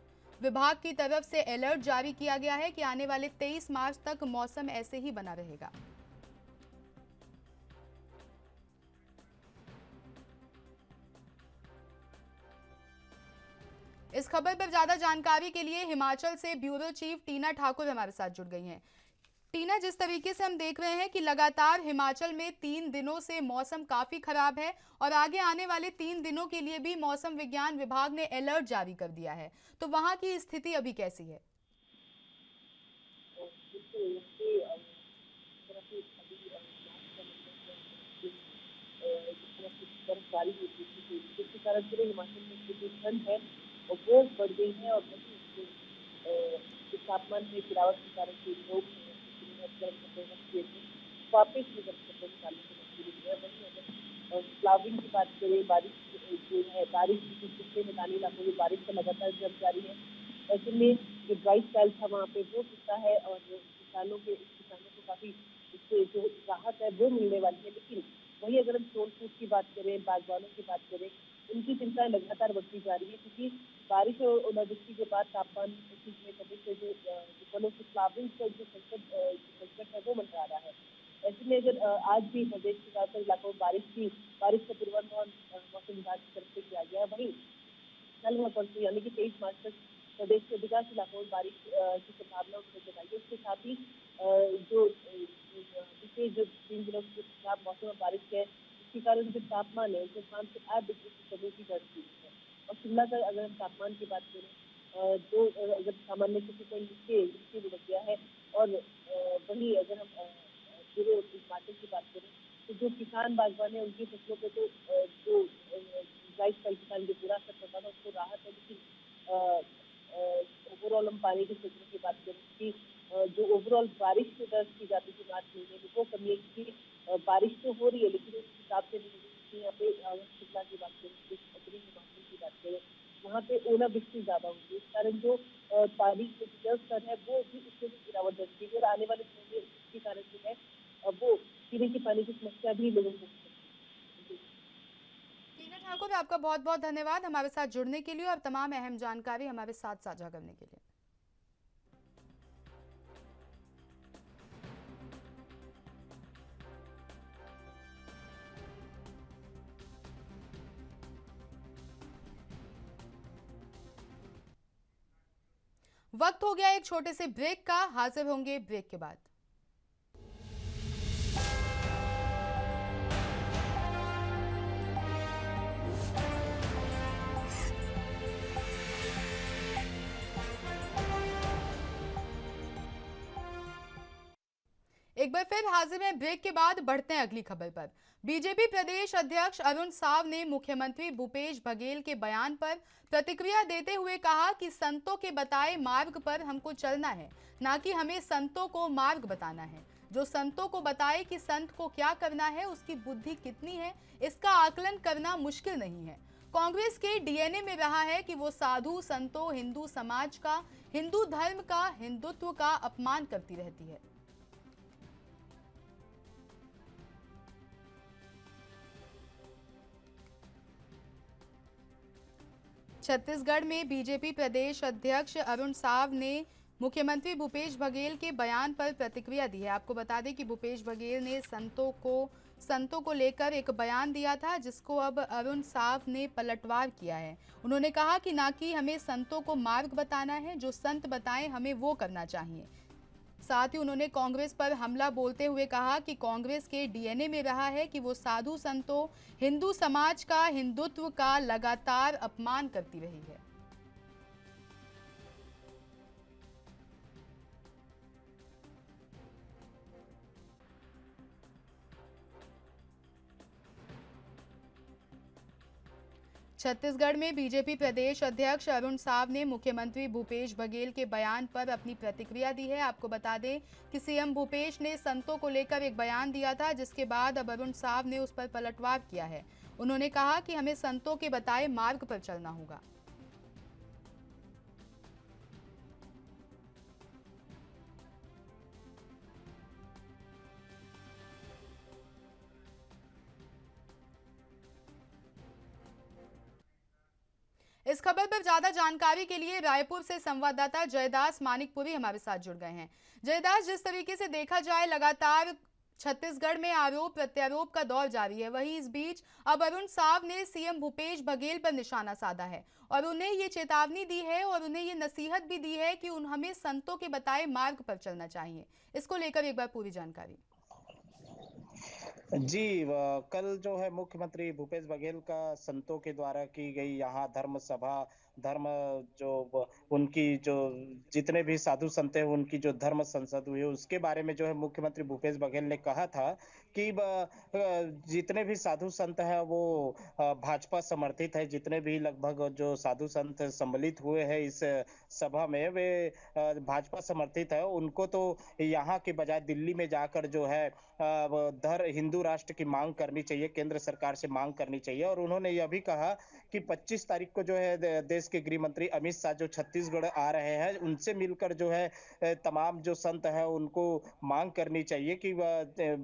Speaker 1: विभाग की तरफ से अलर्ट जारी किया गया है कि आने वाले 23 मार्च तक मौसम ऐसे ही बना रहेगा। इस खबर पर ज्यादा जानकारी के लिए हिमाचल से ब्यूरो चीफ टीना ठाकुर हमारे साथ जुड़ गई हैं। टीना, जिस तरीके से हम देख रहे हैं कि लगातार हिमाचल में 3 दिनों से मौसम काफी खराब है और आगे आने वाले 3 दिनों के लिए भी मौसम विज्ञान विभाग ने अलर्ट जारी कर दिया है, तो वहां की स्थिति अभी कैसी है?
Speaker 8: बर्फबारी होती थी जिसके कारण पूरे हिमाचल में जो ठंड है वो बढ़ गई है और वहीं तापमान में गिरावट के कारण जो लोग वापिस चालू है। वहीं अगर फ्लावरिंग की बात करें, बारिश जो है बारिश पिछले मैदानी इलाकों में बारिश का लगातार जम जारी है। ऐसे में जो ड्राई स्पेल था वहाँ पे वो टूटा है और किसानों को काफी इससे जो राहत है वो मिलने वाली है। लेकिन वही अगर हम सोन फूड की बात करें, बागवानों की बात करें, उनकी चिंताएं लगातार बढ़ती जा रही है क्योंकि बारिश और ओलावृष्टि के बाद तापमान में कमी से जो फलों की फ्लावरिंग का जो संकट है वो मंडरा रहा है। ऐसे में अगर आज भी प्रदेश के ज्यादातर इलाकों में बारिश का पूर्वानुमान मौसम विभाग की तरफ से किया गया है। वहीं कल व परसों यानी कि 23 मार्च तक प्रदेश के अधिकांश इलाकों में बारिश की संभावना उन्होंने जताई है। उसके साथ ही जो पिछले जो 3 दिनों से खराब मौसम और बारिश है इसके कारण जो तापमान है उसमें 5 से 8 डिग्री की कमी की दर्ज की है। और शिमला का अगर हम तापमान की बात करें जो अगर सामान्य से नीचे लुढ़क गया है। और वहीं अगर हम पूरे हिमाचल की बात करें तो जो किसान बागवान है उनकी फसलों पे तो जो ड्राई स्पेल के कारण जो पूरा असर पड़ता था उसको राहत है। लेकिन ओवरऑल हम पानी के क्षेत्र की बात करें कि जो ओवरऑल बारिश जो दर्ज की जाती थी मार्च महीने में वो कमी है क्योंकि बारिश तो हो रही है लेकिन उस हिसाब से नहीं। यहाँ पे शिमला की बात करें, उत्तरी हिमाचल की बात करें, वहाँ पे ओलावृष्टि ज्यादा होगी। इस कारण जो पानी के जल स्तर है वो भी उसमें भी गिरावट दर्ज की और आने वाले समय में इसके कारण जो है वो पीने के पानी की समस्या भी लोगों को।
Speaker 1: टीना ठाकुर, आपका बहुत बहुत धन्यवाद हमारे साथ जुड़ने के लिए और तमाम अहम जानकारी हमारे साथ साझा करने के लिए। वक्त हो गया एक छोटे से ब्रेक का, हाजिर होंगे ब्रेक के बाद। एक बार फिर हाजिर हैं ब्रेक के बाद, बढ़ते हैं अगली खबर पर। बीजेपी प्रदेश अध्यक्ष अरुण साव ने मुख्यमंत्री भूपेश बघेल के बयान पर प्रतिक्रिया देते हुए कहा कि संतों के बताए मार्ग पर हमको चलना है, ना कि हमें संतों को मार्ग बताना है। जो संतों को बताए कि संत को क्या करना है, उसकी बुद्धि कितनी है, इसका आकलन करना मुश्किल नहीं है। कांग्रेस के डीएनए में रहा है कि वो साधु संतों, हिंदू समाज का, हिंदू धर्म का, हिंदुत्व का अपमान करती रहती है। छत्तीसगढ़ में बीजेपी प्रदेश अध्यक्ष अरुण साव ने मुख्यमंत्री भूपेश बघेल के बयान पर प्रतिक्रिया दी है। आपको बता दें कि भूपेश बघेल ने संतों को लेकर एक बयान दिया था, जिसको अब अरुण साव ने पलटवार किया है। उन्होंने कहा कि ना कि हमें संतों को मार्ग बताना है, जो संत बताएं हमें वो करना चाहिए। साथ ही उन्होंने कांग्रेस पर हमला बोलते हुए कहा कि कांग्रेस के डीएनए में रहा है कि वो साधु संतों, हिंदू समाज का, हिंदुत्व का लगातार अपमान करती रही है। छत्तीसगढ़ में बीजेपी प्रदेश अध्यक्ष अरुण साव ने मुख्यमंत्री भूपेश बघेल के बयान पर अपनी प्रतिक्रिया दी है। आपको बता दें कि सीएम भूपेश ने संतों को लेकर एक बयान दिया था, जिसके बाद अब अरुण साव ने उस पर पलटवार किया है। उन्होंने कहा कि हमें संतों के बताए मार्ग पर चलना होगा। इस खबर पर ज्यादा जानकारी के लिए रायपुर से संवाददाता जयदास मानिकपुरी हमारे साथ जुड़ गए हैं। जयदास, जिस तरीके से देखा जाए लगातार छत्तीसगढ़ में आरोप प्रत्यारोप का दौर जारी है। वहीं इस बीच अब अरुण साव ने सीएम भूपेश बघेल पर निशाना साधा है और उन्हें ये चेतावनी दी है और उन्हें ये नसीहत भी दी है कि हमें संतों के बताए मार्ग पर चलना चाहिए। इसको लेकर एक बार पूरी जानकारी।
Speaker 9: जी कल जो है मुख्यमंत्री भूपेश बघेल का संतों के द्वारा की गई यहाँ धर्म सभा धर्म जो उनकी जो जितने भी साधु संत हैं उनकी जो धर्म संसद हुई है उसके बारे में जो है मुख्यमंत्री भूपेश बघेल ने कहा था कि जितने भी साधु संत हैं वो भाजपा समर्थित है। जितने भी लगभग जो साधु संत सम्मिलित हुए हैं इस सभा में वे भाजपा समर्थित है। उनको तो यहाँ के बजाय दिल्ली में जाकर जो है हिंदू राष्ट्र की मांग करनी चाहिए, केंद्र सरकार से मांग करनी चाहिए। और उन्होंने यह भी कहा कि 25 तारीख को जो है देश के गृह मंत्री अमित शाह जो छत्तीसगढ़ आ रहे हैं उनसे मिलकर जो है तमाम जो संत है उनको मांग करनी चाहिए कि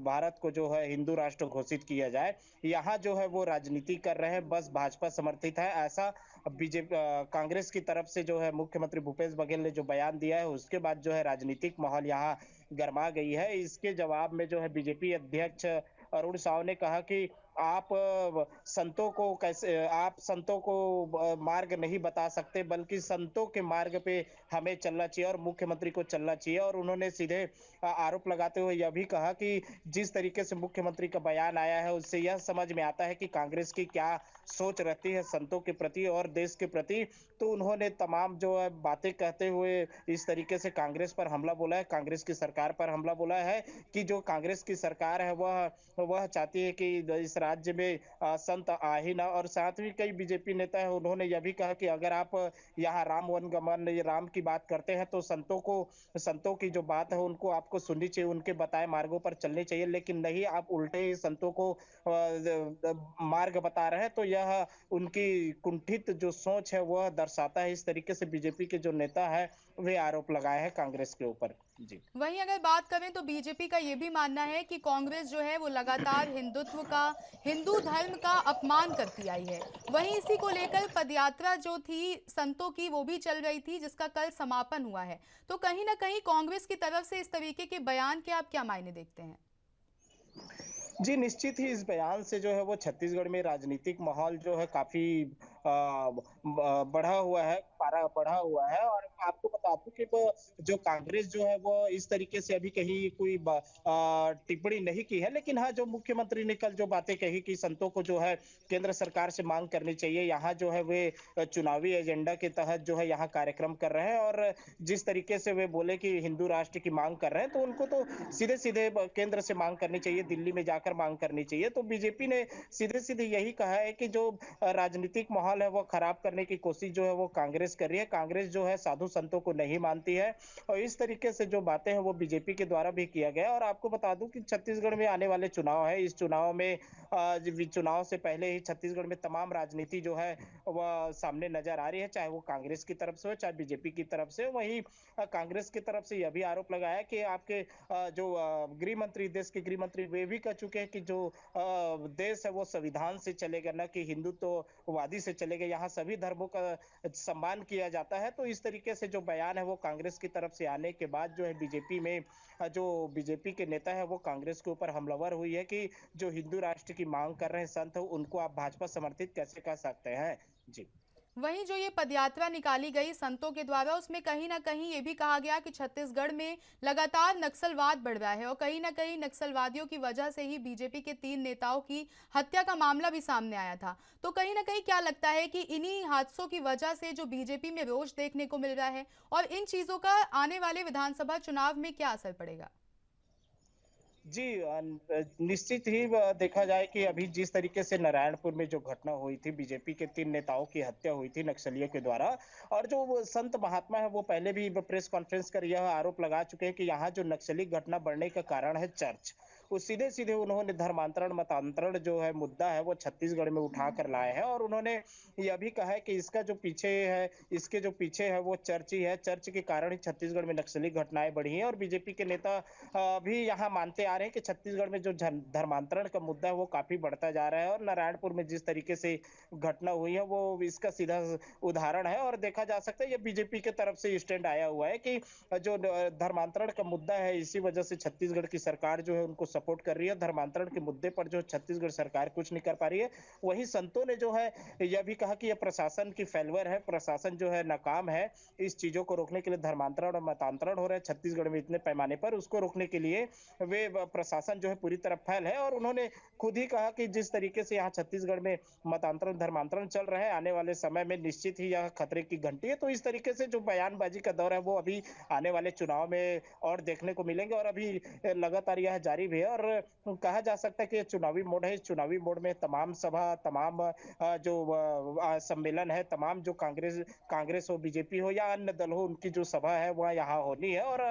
Speaker 9: भारत को जो है हिंदू राष्ट्र घोषित किया जाए। यहाँ जो है वो राजनीति कर रहे हैं, बस भाजपा समर्थित है, ऐसा बीजेपी कांग्रेस की तरफ से जो है मुख्यमंत्री भूपेश बघेल ने जो बयान दिया है उसके बाद जो है राजनीतिक माहौल यहाँ गर्मा गई है। इसके जवाब में जो है बीजेपी अध्यक्ष अरुण साव ने कहा कि आप संतों को मार्ग नहीं बता सकते बल्कि संतों के मार्ग पे हमें चलना चाहिए और मुख्यमंत्री को चलना चाहिए। और उन्होंने सीधे आरोप लगाते हुए यह भी कहा कि जिस तरीके से मुख्यमंत्री का बयान आया है उससे यह समझ में आता है कि कांग्रेस की क्या सोच रहती है संतों के प्रति और देश के प्रति। तो उन्होंने तमाम जो है बातें कहते हुए इस तरीके से कांग्रेस पर हमला बोला है, कांग्रेस की सरकार पर हमला बोला है कि जो कांग्रेस की सरकार है वह चाहती है कि इस राज्य में संत आ ही ना। और साथ ही कई बीजेपी नेता है उन्होंने यह भी कहा कि अगर आप यहाँ राम वनगमन राम की बात करते हैं तो संतों की जो बात है उनको आपको सुननी चाहिए, उनके बताए मार्गों पर चलनी चाहिए, लेकिन नहीं आप उल्टे ही संतों को मार्ग बता रहे हैं। तो यह उनकी कुंठित जो सोच है वह दर्शाता है। इस तरीके से बीजेपी के जो नेता है वे आरोप लगाए हैं कांग्रेस के ऊपर। जी
Speaker 1: वहीं अगर बात करें तो बीजेपी का ये भी मानना है कि कांग्रेस जो है वो लगातार हिंदुत्व का, हिंदू धर्म का अपमान करती आई है। वहीं इसी को लेकर पदयात्रा जो थी संतों की वो भी चल रही थी जिसका कल समापन हुआ है। तो कहीं ना कहीं कांग्रेस की तरफ से इस तरीके के बयान के आप क्या मायने देखते हैं?
Speaker 9: जी निश्चित ही इस बयान से जो है वो छत्तीसगढ़ में राजनीतिक माहौल जो है काफी बढ़ा हुआ है, पारा बढ़ा हुआ है। और आपको बता दूं कि जो कांग्रेस जो है वो इस तरीके से अभी कहीं कोई टिप्पणी नहीं की है, लेकिन हाँ जो मुख्यमंत्री ने कल जो बातें कही कि संतों को जो है केंद्र सरकार से मांग करनी चाहिए, यहाँ जो है वे चुनावी एजेंडा के तहत जो है यहाँ कार्यक्रम कर रहे हैं और जिस तरीके से वे बोले कि हिंदू राष्ट्र की मांग कर रहे हैं तो उनको तो सीधे सीधे केंद्र से मांग करनी चाहिए, दिल्ली में जाकर मांग करनी चाहिए। तो बीजेपी ने सीधे सीधे यही कहा है कि जो राजनीतिक माहौल है वो खराब करने की कोशिश जो है वो कांग्रेस कर रही है। कांग्रेस जो है साधु संतों को नहीं मानती है और इस तरीके से जो बातें हैं वो बीजेपी के द्वारा भी किया गया। और आपको बता दूं कि छत्तीसगढ़ में आने वाले चुनाव है, इस चुनाव में चुनाव से पहले ही छत्तीसगढ़ में तमाम राजनीति जो है वह सामने नजर आ रही है, चाहे वो कांग्रेस की तरफ से हो चाहे बीजेपी की तरफ से। वहीं कांग्रेस की तरफ से यह भी आरोप लगाया कि आपके जो गृह मंत्री, देश के गृह मंत्री वे भी कह चुके हैं कि जो देश है वो संविधान से चलेगा, न कि हिंदुत्ववादी से चलेगा, यहाँ सभी धर्मों का सम्मान किया जाता है। तो इस तरीके से जो बयान है वो कांग्रेस की तरफ से आने के बाद जो है बीजेपी में जो बीजेपी के नेता है वो कांग्रेस के ऊपर हमलावर हुई है कि जो हिंदू राष्ट्र की मांग कर रहे हैं संत उनको आप भाजपा समर्थित कैसे कर सकते हैं। जी
Speaker 1: वहीं जो ये पदयात्रा निकाली गई संतों के द्वारा उसमें कहीं ना कहीं ये भी कहा गया कि छत्तीसगढ़ में लगातार नक्सलवाद बढ़ रहा है और कहीं ना कहीं नक्सलवादियों की वजह से ही बीजेपी के 3 नेताओं की हत्या का मामला भी सामने आया था। तो कहीं ना कहीं क्या लगता है कि इन्हीं हादसों की वजह से जो बीजेपी में रोष देखने को मिल रहा है और इन चीजों का आने वाले विधानसभा चुनाव में क्या असर पड़ेगा?
Speaker 9: जी निश्चित ही देखा जाए कि अभी जिस तरीके से नारायणपुर में जो घटना हुई थी, बीजेपी के 3 नेताओं की हत्या हुई थी नक्सलियों के द्वारा, और जो वो संत महात्मा है वो पहले भी प्रेस कॉन्फ्रेंस कर यह आरोप लगा चुके हैं कि यहाँ जो नक्सली घटना बढ़ने का कारण है चर्च। वो सीधे सीधे उन्होंने धर्मांतरण मतांतरण जो है मुद्दा है वो छत्तीसगढ़ में उठा कर लाए हैं और उन्होंने यह भी कहा है कि इसका जो पीछे है, इसके जो पीछे है वो चर्च ही है, चर्च के कारण ही छत्तीसगढ़ में नक्सली घटनाएं बढ़ी हैं। और बीजेपी के नेता भी यहाँ मानते आ रहे हैं कि छत्तीसगढ़ में जो धर्मांतरण का मुद्दा है वो काफी बढ़ता जा रहा है और नारायणपुर में जिस तरीके से घटना हुई है वो इसका सीधा उदाहरण है। और देखा जा सकता है ये बीजेपी के तरफ से स्टैंड आया हुआ है कि जो धर्मांतरण का मुद्दा है इसी वजह से छत्तीसगढ़ की सरकार जो है उनको सपोर्ट कर रही है। धर्मांतरण के मुद्दे पर जो छत्तीसगढ़ सरकार कुछ नहीं कर पा रही है। वहीं संतों ने जो है यह भी कहा कि यह प्रशासन की फेल्युअर है, प्रशासन जो है नाकाम है। इस चीजों को रोकने के लिए धर्मांतरण और मतांतरण हो रहे हैं छत्तीसगढ़ में इतने पैमाने पर, उसको रोकने के लिए प्रशासन जो है पूरी तरह फेल है। और उन्होंने खुद ही कहा कि जिस तरीके से यहाँ छत्तीसगढ़ में मतांतरण धर्मांतरण चल रहा है, आने वाले समय में निश्चित ही यह खतरे की घंटी है। तो इस तरीके से जो बयानबाजी का दौर है वो अभी आने वाले चुनाव में और देखने को मिलेंगे, और अभी लगातार यह जारी भी है। और कहा जा सकता है कि चुनावी मोड है। इस चुनावी मोड में तमाम सभा, तमाम जो सम्मेलन है, तमाम जो कांग्रेस हो, बीजेपी हो या अन्य दल हो, उनकी जो सभा है वह यहाँ होनी है। और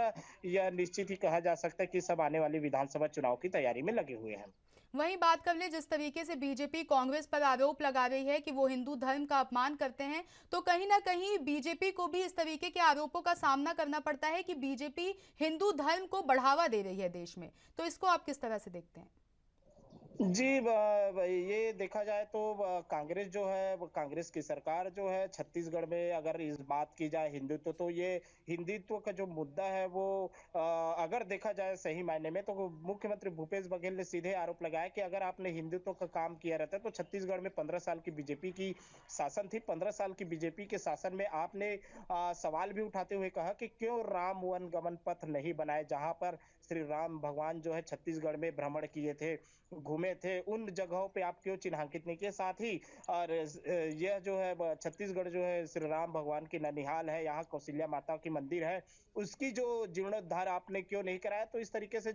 Speaker 9: यह निश्चित ही कहा जा सकता है कि सब आने वाली विधानसभा चुनाव की तैयारी में लगे हुए हैं।
Speaker 1: वहीं बात कर ले, जिस तरीके से बीजेपी कांग्रेस पर आरोप लगा रही है कि वो हिंदू धर्म का अपमान करते हैं, तो कहीं ना कहीं बीजेपी को भी इस तरीके के आरोपों का सामना करना पड़ता है कि बीजेपी हिंदू धर्म को बढ़ावा दे रही है देश में। तो इसको आप किस तरह से देखते हैं?
Speaker 9: जी, ये देखा जाए तो कांग्रेस जो है, कांग्रेस की सरकार जो है छत्तीसगढ़ में, अगर इस बात की जाए हिंदुत्व, तो ये हिंदुत्व का जो मुद्दा है वो अगर देखा जाए सही मायने में, तो मुख्यमंत्री भूपेश बघेल ने सीधे आरोप लगाया कि अगर आपने हिंदुत्व का काम किया रहता है तो छत्तीसगढ़ में 15 साल की बीजेपी की शासन थी। 15 साल की बीजेपी के शासन में आपने सवाल भी उठाते हुए कहा कि क्यों राम वन गमन पथ नहीं बनाए, जहां पर श्री राम भगवान जो है छत्तीसगढ़ में भ्रमण किए थे, घूमे थे, उन जगहों पे आप क्यों चिन्हांकित नहीं किए। साथ ही और यह जो है छत्तीसगढ़ जो है श्री राम भगवान की ननिहाल है, यहाँ कौशल्या माता की मंदिर है, उसकी जो जीर्णोद्धार आपने क्यों नहीं कराया। तो इस तरीके से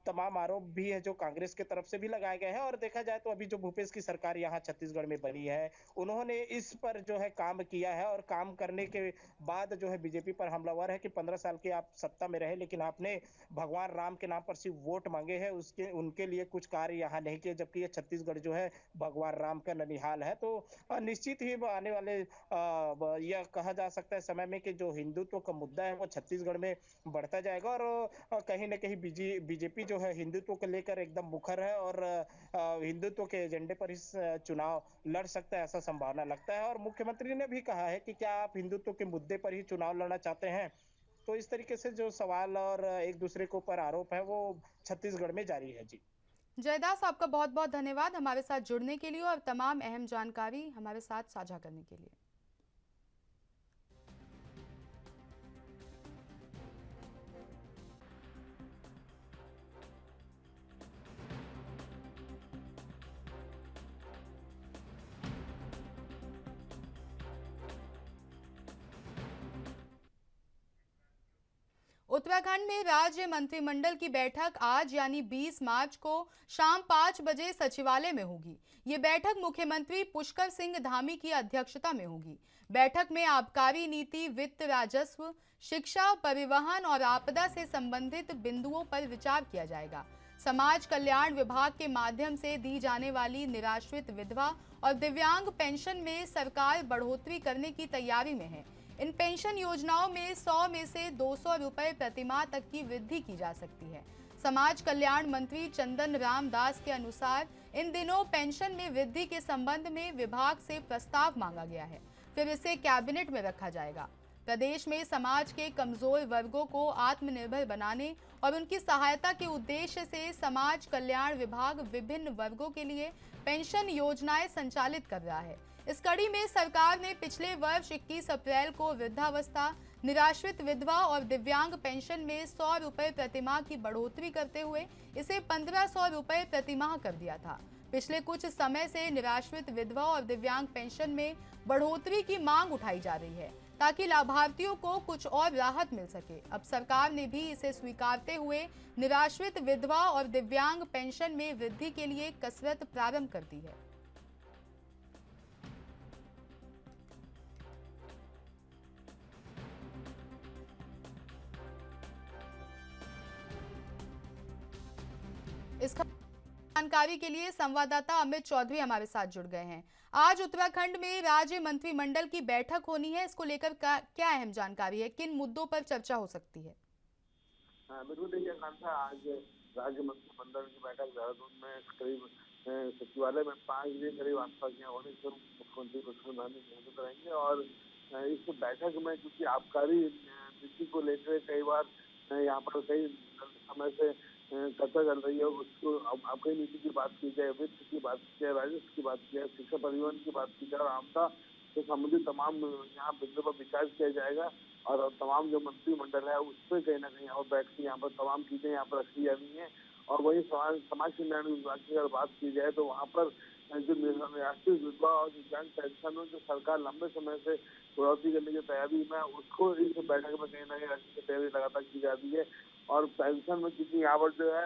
Speaker 9: तमाम आरोप भी है जो कांग्रेस की तरफ से भी लगाए गए हैं। और देखा जाए तो अभी जो भूपेश की सरकार यहाँ छत्तीसगढ़ में बनी है, उन्होंने इस पर जो है काम किया है, और काम करने के बाद जो है बीजेपी पर हमलावर है कि 15 साल के आप सत्ता में रहे, लेकिन आपने भगवान राम के नाम पर सिर्फ वोट मांगे हैं, उसके उनके लिए कुछ कार्य यहाँ नहीं किए, जबकि ये छत्तीसगढ़ जो है भगवान राम का ननिहाल है। तो निश्चित ही आने वाले यह कहा जा सकता है समय में कि जो हिंदुत्व का मुद्दा है वो छत्तीसगढ़ में बढ़ता जाएगा। और कहीं ना कहीं बीजेपी जो है हिंदुत्व को लेकर एकदम मुखर है, और हिंदुत्व के एजेंडे पर इस चुनाव लड़ सकता है, ऐसा संभावना लगता है। और मुख्यमंत्री ने भी कहा है कि क्या आप हिंदुत्व के मुद्दे पर ही चुनाव लड़ना चाहते हैं। तो इस तरीके से जो सवाल और एक दूसरे के ऊपर आरोप है वो छत्तीसगढ़ में जारी है। जी
Speaker 1: जयदास, आपका बहुत बहुत धन्यवाद हमारे साथ जुड़ने के लिए और तमाम अहम जानकारी हमारे साथ साझा करने के लिए। उत्तराखंड में राज्य मंत्रिमंडल की बैठक आज यानी 20 मार्च को शाम 5 बजे सचिवालय में होगी। ये बैठक मुख्यमंत्री पुष्कर सिंह धामी की अध्यक्षता में होगी। बैठक में आबकारी नीति, वित्त, राजस्व, शिक्षा, परिवहन और आपदा से संबंधित बिंदुओं पर विचार किया जाएगा। समाज कल्याण विभाग के माध्यम से दी जाने वाली निराश्रित विधवा और दिव्यांग पेंशन में सरकार बढ़ोतरी करने की तैयारी में है। इन पेंशन योजनाओं में 100 में से 200 रुपए प्रतिमाह तक की वृद्धि की जा सकती है। समाज कल्याण मंत्री चंदन राम दास के अनुसार इन दिनों पेंशन में वृद्धि के संबंध में विभाग से प्रस्ताव मांगा गया है, फिर इसे कैबिनेट में रखा जाएगा। प्रदेश में समाज के कमजोर वर्गों को आत्मनिर्भर बनाने और उनकी सहायता के उद्देश्य से समाज कल्याण विभाग विभिन्न वर्गों के लिए पेंशन योजनाएं संचालित कर रहा है। इस कड़ी में सरकार ने पिछले वर्ष 21 अप्रैल को वृद्धावस्था, निराश्रित विधवा और दिव्यांग पेंशन में 100 रुपए प्रतिमाह की बढ़ोतरी करते हुए इसे 1500 रुपए प्रतिमाह कर दिया था। पिछले कुछ समय से निराश्रित विधवा और दिव्यांग पेंशन में बढ़ोतरी की मांग उठाई जा रही है ताकि लाभार्थियों को कुछ और राहत मिल सके। अब सरकार ने भी इसे स्वीकारते हुए निराश्रित विधवा और दिव्यांग पेंशन में वृद्धि के लिए कसरत प्रारंभ कर दी है। इस जानकारी के लिए संवाददाता अमित चौधरी हमारे साथ जुड़ गए हैं। आज उत्तराखंड में राज्य मंत्रिमंडल की बैठक होनी है, इसको लेकर क्या अहम जानकारी है, किन मुद्दों पर चर्चा हो सकती है?
Speaker 3: बिल्कुल, देखिए आकांक्षा, आज राज्य मंत्रिमंडल की बैठक देहरादून में करीब सचिवालय में 5 बजे करीब आसपास होने से मुख्यमंत्री पुष्कर धामी मौजूद रहेंगे। और इस बैठक में क्योंकि आबकारी नीति को लेकर कई बार यहाँ पर कई समय से चर्चा चल रही है, उसको अपनी नीति की बात की जाए, वित्त की बात की जाए, राजस्व की बात की जाए, शिक्षा परिवहन की बात की जाए और आपदा से संबंधित तमाम यहाँ बिंदुओं पर विचार किया जाएगा और तमाम जो मंत्रिमंडल है उस पर कहीं ना कहीं यहाँ पर बैठ के यहाँ पर तमाम चीजें यहाँ पर रखी जानी है। और वही समाज कल्याण विभाग की अगर बात की जाए तो वहाँ पर जो राष्ट्रीय विधवा और दिव्यांग पेंशन जो सरकार लंबे समय से बढ़ोतरी करने की तैयारी में, उसको इस बैठक में कहीं ना कहीं रखने की तैयारी लगातार की जा रही है। और पेंशन में कितनी यहाँ पर जो है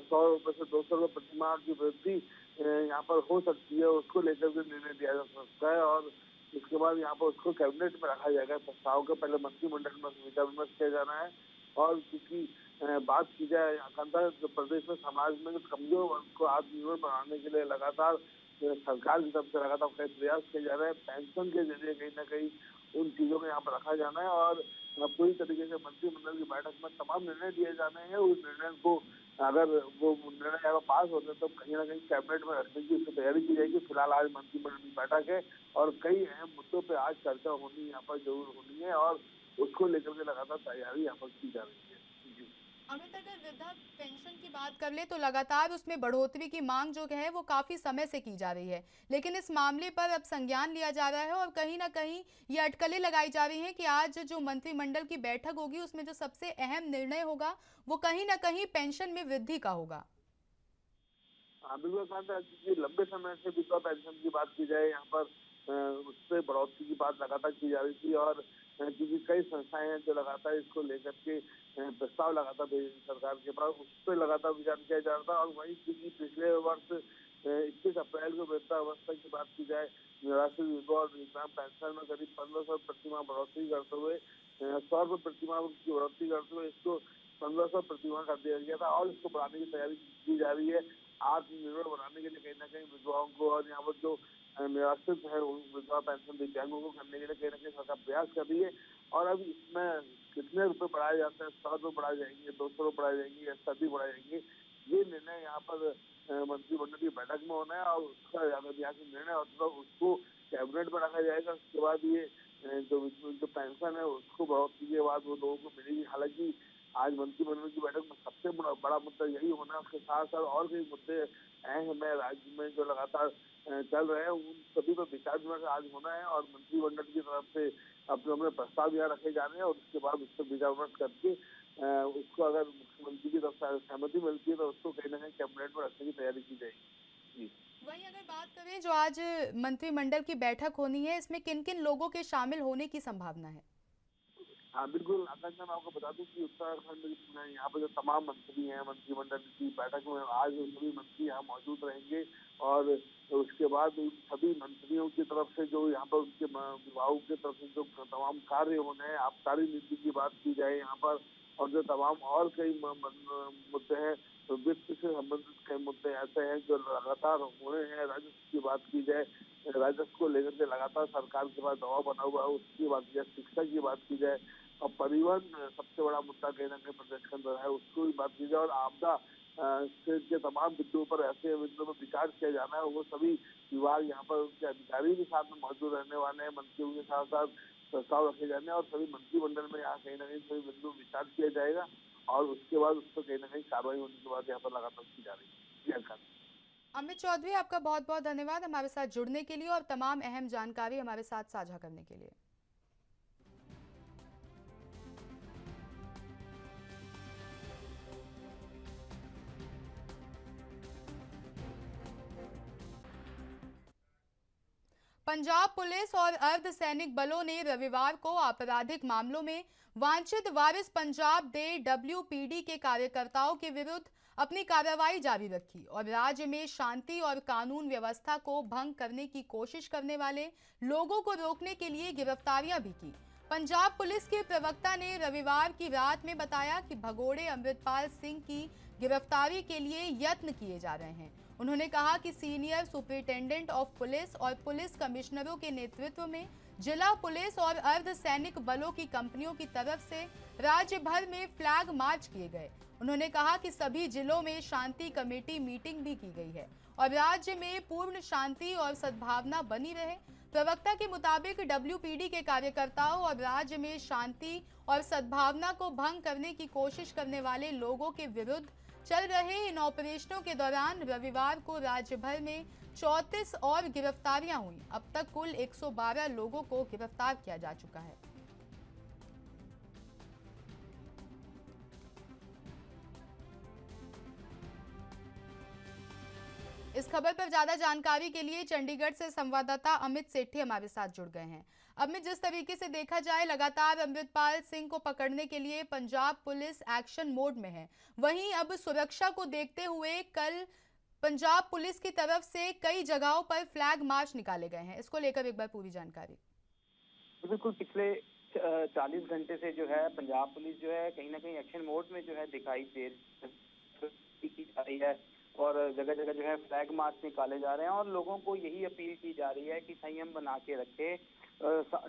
Speaker 3: 100 रुपये से 200 रुपये प्रतिमाह की वृद्धि यहाँ पर हो सकती है, उसको लेकर के निर्णय दिया जा सकता है और इसके बाद यहाँ पर उसको कैबिनेट में रखा जाएगा। प्रस्ताव के पहले मंत्रिमंडल में विचार विमर्श किया जाना है। और क्योंकि बात की जाए आकांक्षा प्रदेश में समाज में कमजोर वर्ग को आत्मनिर्भर बनाने के लिए लगातार सरकार की तरफ से लगातार कई प्रयास किए जा रहे हैं। पेंशन के जरिए कहीं ना कहीं उन चीजों को यहाँ पर रखा जाना है और पूरी तरीके से मंत्रिमंडल की बैठक में तमाम निर्णय दिए जाने हैं। उस निर्णय को अगर वो निर्णय अगर पास होते हैं तो कहीं ना कहीं कैबिनेट में रखने की उसकी तैयारी की जाएगी। फिलहाल आज मंत्रिमंडल की बैठक है और कई अहम मुद्दों पर आज चर्चा होनी यहाँ पर जरूर होनी है और उसको लेकर के लगातार तैयारी यहाँ पर की जा रही है।
Speaker 1: अमित, अगर वृद्धा पेंशन की बात कर ले तो लगातार उसमें बढ़ोतरी की मांग जो है वो काफी समय से की जा रही है, लेकिन इस मामले पर अब संज्ञान लिया जा रहा है और कहीं ना कहीं ये अटकलें लगाई जा रही हैं कि आज जो मंत्रिमंडल की बैठक होगी उसमें जो सबसे अहम निर्णय होगा वो कहीं ना कहीं पेंशन में वृद्धि का होगा।
Speaker 3: हाँ बिल्कुल, क्योंकि लंबे समय से विधवा पेंशन की बात की जाए यहाँ पर उससे बढ़ोतरी की बात लगातार की जा रही थी और क्योंकि कई संस्थाएं हैं जो लगातार इसको लेकर के प्रस्ताव लगातार भेज सरकार के पास, उस पर लगातार विचार किया जा रहा था। और वही क्योंकि पिछले वर्ष 21 अप्रैल को वृद्धावस्था की बात की जाए, राष्ट्रीय विधवा और दिव्यांग पेंशन में करीब 1500 प्रतिमाह बढ़ोतरी करते हुए 100 रुपये प्रतिमाह की बढ़ोतरी करते हुए इसको 1500 प्रतिमाह कर दिया गया था और इसको बढ़ाने की तैयारी की जा रही है। आत्मनिर्भर बनाने के लिए कहीं ना कहीं विधवाओं को और यहाँ पर जो निराश्रित है विधवा पेंशन दिव्यांगों को करने के लिए कहीं ना कहीं सरकार प्रयास कर रही है। और अब इसमें कितने रुपए बढ़ाए जाते हैं, 100 रुपये बढ़ाए जाएंगे, 200 रुपये बढ़ाए जाएंगे या 70 बढ़ाए जाएंगे, ये निर्णय यहाँ पर मंत्रिमंडल की बैठक में होना है और उसका अगर यहाँ से निर्णय होता है उसको कैबिनेट में रखा जाएगा। उसके बाद ये जो पेंशन है उसको बढ़ोतरी के बाद वो लोगों को मिलेगी। हालांकि आज मंत्रिमंडल की बैठक में सबसे बड़ा मुद्दा यही होना है, उसके साथ साथ और कई मुद्दे अहम है राज्य में जो लगातार चल रहे हैं, उन सभी पर विचार विमर्श आज होना है और मंत्रिमंडल की तरफ से अपने प्रस्ताव यहाँ रखे जाने हैं और उसके बाद उस पर विचार विमर्श करके उसको अगर मुख्यमंत्री की तरफ से सहमति मिलती है तो उसको कहीं ना कहीं कैबिनेट में रखने की तैयारी की जाएगी।
Speaker 1: वहीं अगर बात करें जो आज मंत्रिमंडल की बैठक होनी है, इसमें किन किन लोगों के शामिल होने की संभावना है?
Speaker 3: हाँ बिल्कुल आकांक्षा, मैं आपको बता दूं कि उत्तराखंड में यहाँ पर जो तमाम मंत्री हैं मंत्रिमंडल की बैठक में आज सभी मंत्री यहाँ मौजूद रहेंगे और उसके बाद उन सभी मंत्रियों की तरफ से जो यहाँ पर उनके विभागों की तरफ से जो तमाम कार्य होने हैं, आबकारी नीति की बात की जाए यहाँ पर और जो तमाम और कई मुद्दे हैं तो वित्त से संबंधित कई मुद्दे ऐसे हैं जो लगातार हो रहे हैं। राजस्व की बात की जाए, राजस्व को लेकर के लगातार सरकार के पास दबाव बना हुआ है, उसकी बात की जाए, शिक्षा की बात की जाए और परिवहन सबसे बड़ा मुद्दा कहीं ना कहीं प्रदेश के अंदर है, उसको भी बात की जाए और आपदा के तमाम बिंदुओं पर ऐसे बिंदुओं पर विचार किया जाना है। वो सभी विभाग यहाँ पर उनके अधिकारी भी साथ में मौजूद रहने वाले हैं, मंत्रियों के साथ साथ प्रस्ताव रखे जाने और सभी मंत्रिमंडल में यहाँ कहीं ना कहीं सभी बिंदु विचार किया जाएगा और उसके बाद उस पर कहीं ना कहीं कार्रवाई होने के बाद यहाँ पर लगातार की जा रही है।
Speaker 1: अमित चौधरी, आपका बहुत बहुत धन्यवाद हमारे साथ जुड़ने के लिए और तमाम अहम जानकारी हमारे साथ साझा करने के लिए। पंजाब पुलिस और अर्धसैनिक बलों ने रविवार को आपराधिक मामलों में वांछित वारिस पंजाब डे WPD के कार्यकर्ताओं के विरुद्ध अपनी कार्रवाई जारी रखी और राज्य में शांति और कानून व्यवस्था को भंग करने की कोशिश करने वाले लोगों को रोकने के लिए गिरफ्तारियां भी की। पंजाब पुलिस के प्रवक्ता ने रविवार की रात में बताया कि भगोड़े अमृतपाल सिंह की गिरफ्तारी के लिए यत्न किए जा रहे हैं। उन्होंने कहा कि सीनियर सुपरिटेंडेंट ऑफ पुलिस और पुलिस कमिश्नरों के नेतृत्व में जिला पुलिस और अर्धसैनिक बलों की कंपनियों की तरफ से राज्य भर में फ्लैग मार्च किए गए। उन्होंने कहा कि सभी जिलों में शांति कमेटी मीटिंग भी की गई है और राज्य में पूर्ण शांति और सद्भावना बनी रहे। प्रवक्ता के मुताबिक WPD के कार्यकर्ताओं और राज्य में शांति और सद्भावना को भंग करने की कोशिश करने वाले लोगों के विरुद्ध चल रहे इन ऑपरेशनों के दौरान रविवार को राज्य भर में 34 और गिरफ्तारियां हुई। अब तक कुल 112 लोगों को गिरफ्तार किया जा चुका है। इस खबर पर ज्यादा जानकारी के लिए चंडीगढ़ से संवाददाता अमित सेठी हमारे साथ जुड़ गए हैं। अमित, जिस तरीके से देखा जाए लगातार अमृतपाल सिंह को पकड़ने के लिए पंजाब पुलिस एक्शन मोड में है, वहीं अब सुरक्षा को देखते हुए कल पंजाब पुलिस की तरफ से कई जगहों पर फ्लैग मार्च निकाले गए हैं। इसको लेकर एक बार पूरी जानकारी।
Speaker 10: बिल्कुल, पिछले 40 घंटे से जो है पंजाब पुलिस जो है कहीं ना कहीं एक्शन मोड में जो है दिखाई दे रही है और जगह जगह जो है फ्लैग मार्च निकाले जा रहे हैं और लोगों को यही अपील की जा रही है कि संयम बना के रखें,